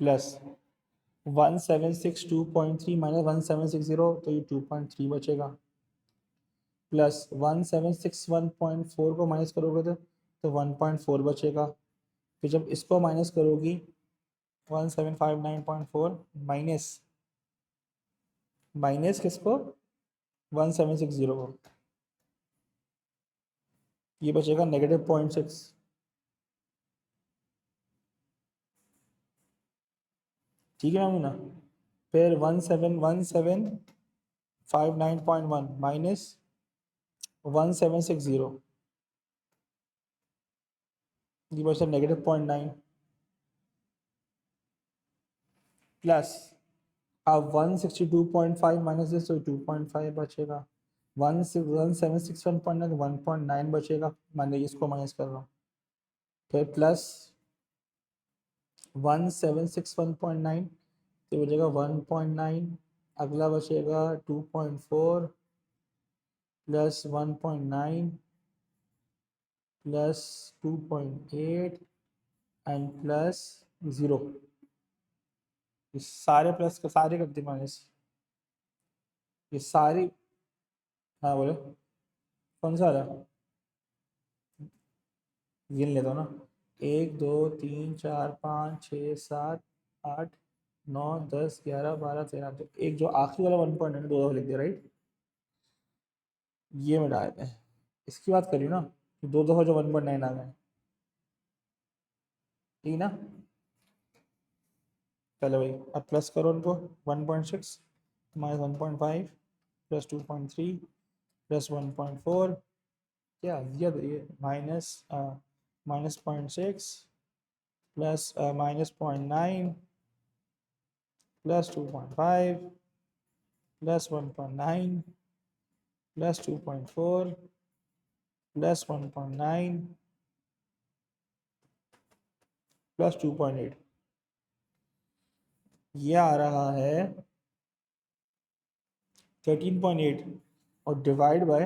S1: प्लस 1762.3 माइनस 1760, तो ये 2.3 बचेगा, प्लस 1761.4 को माइनस करोगे तो 1.4 बचेगा। फिर जब इसको माइनस करोगी 1759.4 माइनस माइनस किसको, 1760 को, ये बचेगा नेगेटिव 0.6। ठीक है ना, फिर 1759.1 माइनस 1760, ये बचा नेगेटिव 0.9, प्लस अब 162.5 माइनस दिस, तो 2.5 बचेगा, 1761.9 1.9 बचेगा, मान लीजिए इसको माइनस कर रहा हूँ, फिर प्लस 1761.9, तो बचेगा 1.9, अगला बचेगा 2.4, प्लस 1.9 प्लस 2.8 एंड प्लस 0। ये सारे प्लस का सारे करते माइनस, ये सारी। हाँ बोलो, कौन सा आ रहा? गिन लेता हूँ ना। 1 2 3 4 5 6 7 8 9 10 11 12 13। तो एक जो आखिरी वाला 1 पॉइंट है ना, दो दफा लिख दिया राइट। ये में डाल दें, इसकी बात करी ना कि दो दफा जो 1.9 आ गए, ठीक ना। चलो भाई अब प्लस करो उनको। 1.6 माइनस 1.5 प्लस 2.3 प्लस 1.4, क्या दिया तो ये minus minus 0.6 plus minus 0.9 plus 2.5 plus 1.9 plus 2.4 plus 1.9 plus 2.8। ये आ रहा है 13.8 और डिवाइड बाय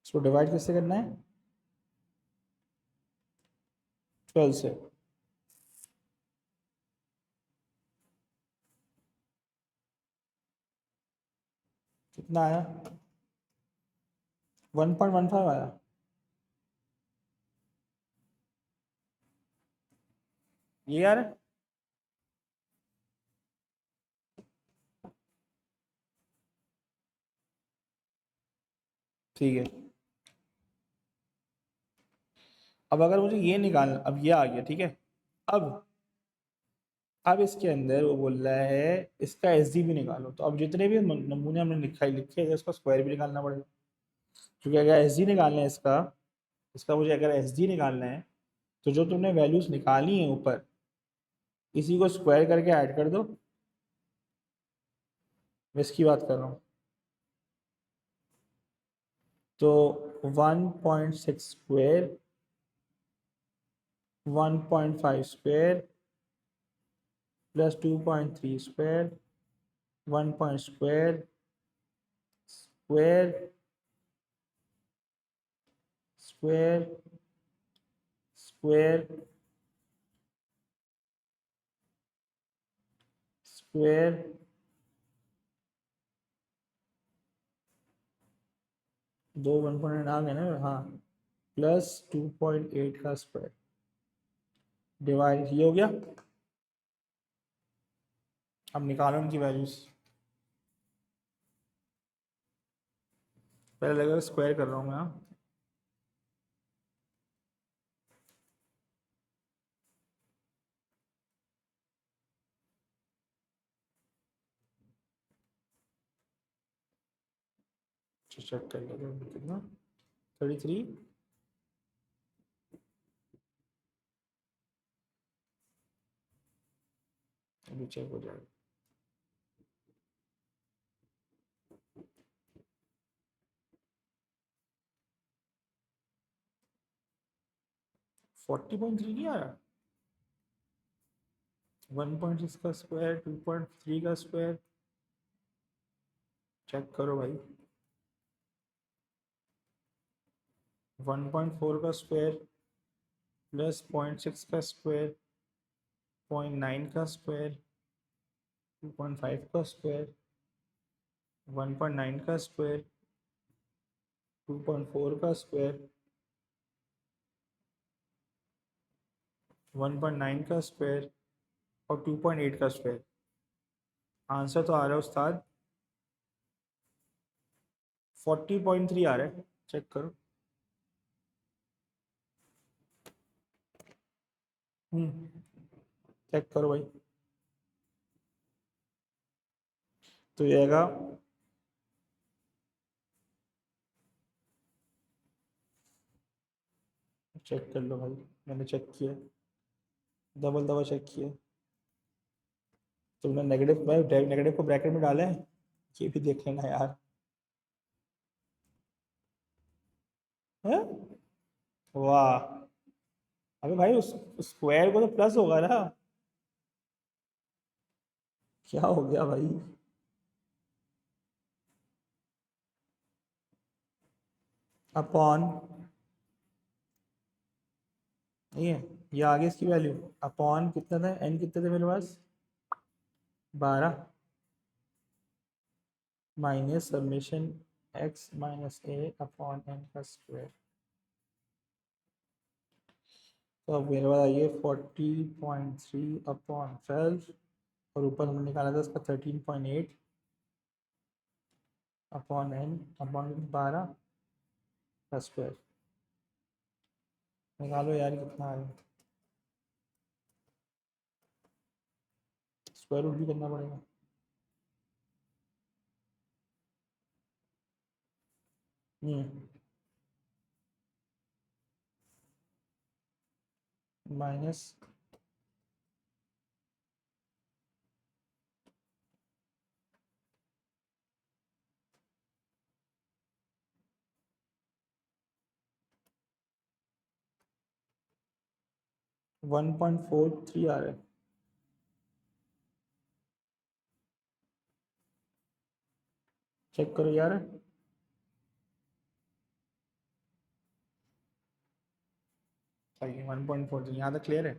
S1: इसको डिवाइड किससे करना है? 12 से। कितना आया? 1.15 आया। ये यार ठीक है। अब अगर मुझे ये निकालना, अब ये आ गया ठीक है। अब अब इसके अंदर वो बोल रहा है इसका एस डी भी निकालो। तो अब जितने भी नमूने हमने लिखे हैं इसका स्क्वायर भी निकालना पड़ेगा, क्योंकि अगर एस डी निकालना है इसका, इसका मुझे अगर एस डी निकालना है तो जो तुमने वैल्यूज निकाली हैं ऊपर, इसी को स्क्वायर करके ऐड कर दो। मैं इसकी बात कर रहा हूँ। तो 1.6 square, 1.5 square plus 2.3 square, 1 point square square square square square दो 1.8 आ गए ना, हाँ, प्लस 2.8 का स्क्वायर डिवाइड, ये हो गया। अब निकालो इनकी वैल्यूज। पहले लगा स्क्वायर कर रहा हूँ मैं, हाँ। चेक कर लेते हैं कितना, 33। अभी चेक हो जाएगा। 40.3 नहीं आ रहा। 1.6 का स्क्वायर, 2.3 का स्क्वायर, चेक करो भाई। 1.4 का स्क्वायर प्लस 0.6 का स्क्वायर, 0.9 का स्क्वायर, 2.5 का स्क्वायर, 1.9 का स्क्वायर, 2.4 का स्क्वायर, 1.9 का स्क्वायर और 2.8 का स्क्वायर। आंसर तो आ रहा है उस्ताद 40.3 आ रहा है, चेक करो। चेक करो भाई। तो ये आएगा चेक कर लो भाई, मैंने चेक किया, डबल डबल चेक किया। तुमने नेगेटिव भाई, नेगेटिव को ब्रैकेट में डाला है, ये भी देख लेना यार। है वाह। अबे भाई उस स्क्वायर को तो प्लस होगा ना। क्या हो गया भाई? अपॉन, नहीं है, ये आगे इसकी वैल्यू अपॉन कितना था, एन कितने थे मेरे पास, 12 minus summation X minus A upon N का स्क्वायर। तो अब मेरे पास आइए 40.3 अपॉन 12, और ऊपर हमने निकाला था उसका 13.8 अपॉन एन अपॉन 12 का स्क्वायर। निकालो यार कितना आ रहा है, स्क्वायर रूट भी करना पड़ेगा। माइनस 1.43 आ रहा है। चेक करो यार। सही है, 1.43, यहाँ तक क्लियर है।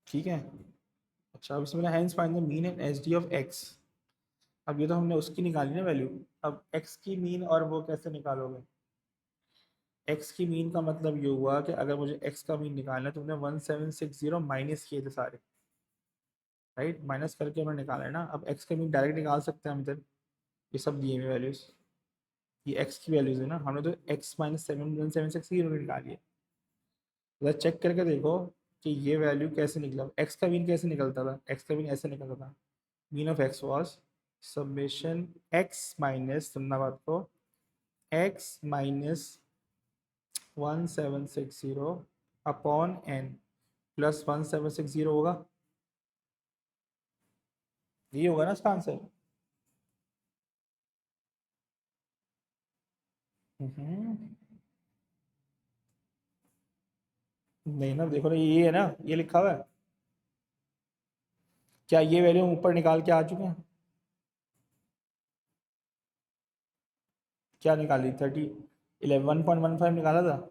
S1: ठीक है। अच्छा, अब इसमें hence find the mean and S D of X. अब ये तो हमने उसकी निकाली ना वैल्यू। अब एक्स की मीन और वो कैसे निकालोगे? एक्स की मीन का मतलब ये हुआ कि अगर मुझे एक्स का मीन निकालना है तो हमने 1760 माइनस किए थे सारे, राइट, माइनस करके हमें निकाला है ना। अब एक्स का मीन डायरेक्ट निकाल सकते हैं हम इधर, ये सब दिए हुए वैल्यूज, ये एक्स की वैल्यूज है ना, हमने तो एक्स माइनस 7 निकाली है। तो चेक करके देखो कि ये वैल्यू कैसे निकला, एक्स का मीन कैसे निकलता था, एक्स का मीन ऐसे निकलता था, mean of X was summation X minus, सुनना बात को, X minus 1760 upon N plus 1760 होगा, ये होगा ना इसका आंसर। हम्म, नहीं ना, देखो ना, ये है ना, ये लिखा हुआ है। क्या ये वैल्यू ऊपर निकाल के आ चुके हैं? क्या निकाली, 11.15 निकाला था।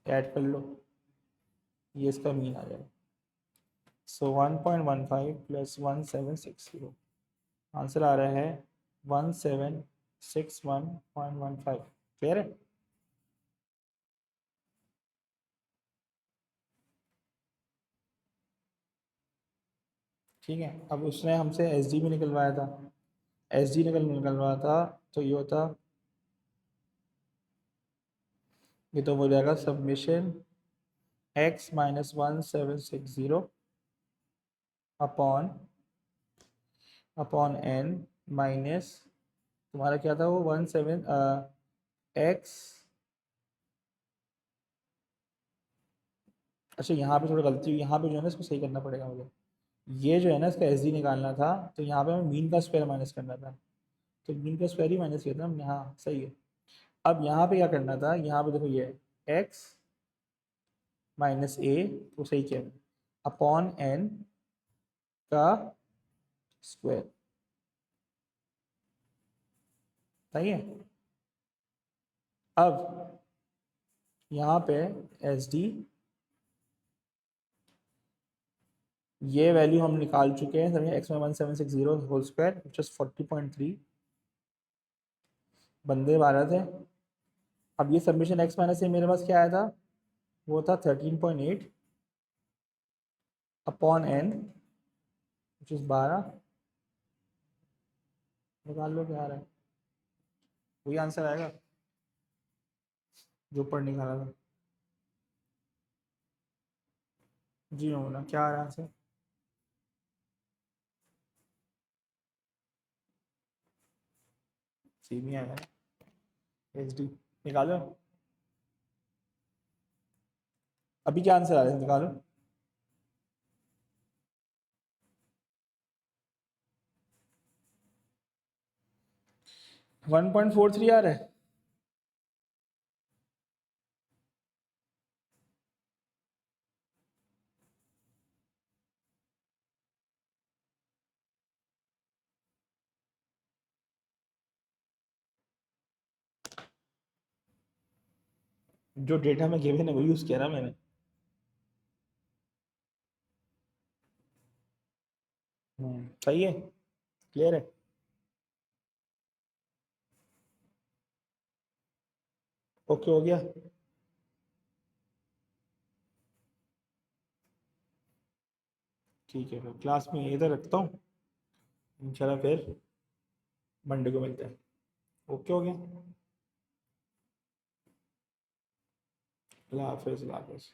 S1: ऐड कर लो, ये इसका मीन आ जाएगा। सो 1.15 प्लस 1760, आंसर आ रहा है 1761.15। क्लियर है? ठीक है। अब उसने हमसे एस डी भी निकलवाया था, एस डी निकलवाया था, तो ये होता, ये तो हो जाएगा summation X minus 1760 upon upon N minus, तुम्हारा क्या था वो, 17 एक्स, अच्छा यहाँ पे थोड़ी गलती हुई, यहाँ पे जो है ना इसको सही करना पड़ेगा मुझे। ये जो है ना इसका एस डी निकालना था, तो यहाँ पे हमें मीन का स्क्वायर माइनस करना था, तो मीन का स्क्वायर ही माइनस किया था हमने, हाँ सही है। अब यहाँ पे क्या करना था, यहाँ पे देखो ये एक्स माइनस ए, तो सही किया, अपॉन एन का स्क्वायर, सही है। अब यहाँ पे एस डी, ये वैल्यू हम निकाल चुके हैं, समझे, एक्स में 1760 होल स्क्वायर विच इज 40.3, बंदे 12 थे। अब ये सबमिशन एक्स माइनस ए मेरे पास क्या आया था, वो था 13.8 अपॉन एन विच इज 12, निकाल लो क्या आ रहा है, वही आंसर आएगा जो ऊपर निकाला था। जी होना क्या आ रहा है आंसर, सेम ही आएगा, एच डी, निकालो। अभी क्या आंसर आ रहा है, निकालो। 1.43 आ रहा है। जो डेटा में गिवन है वो यूज किया ना मैंने। सही है, क्लियर है। ओके हो गया। ठीक है, फिर क्लास में यही तो रखता हूँ। इंशाल्लाह फिर मंडे को मिलते हैं। ओके हो गया। अल्लाह हाफिज़, अल्लाह हाफिज़।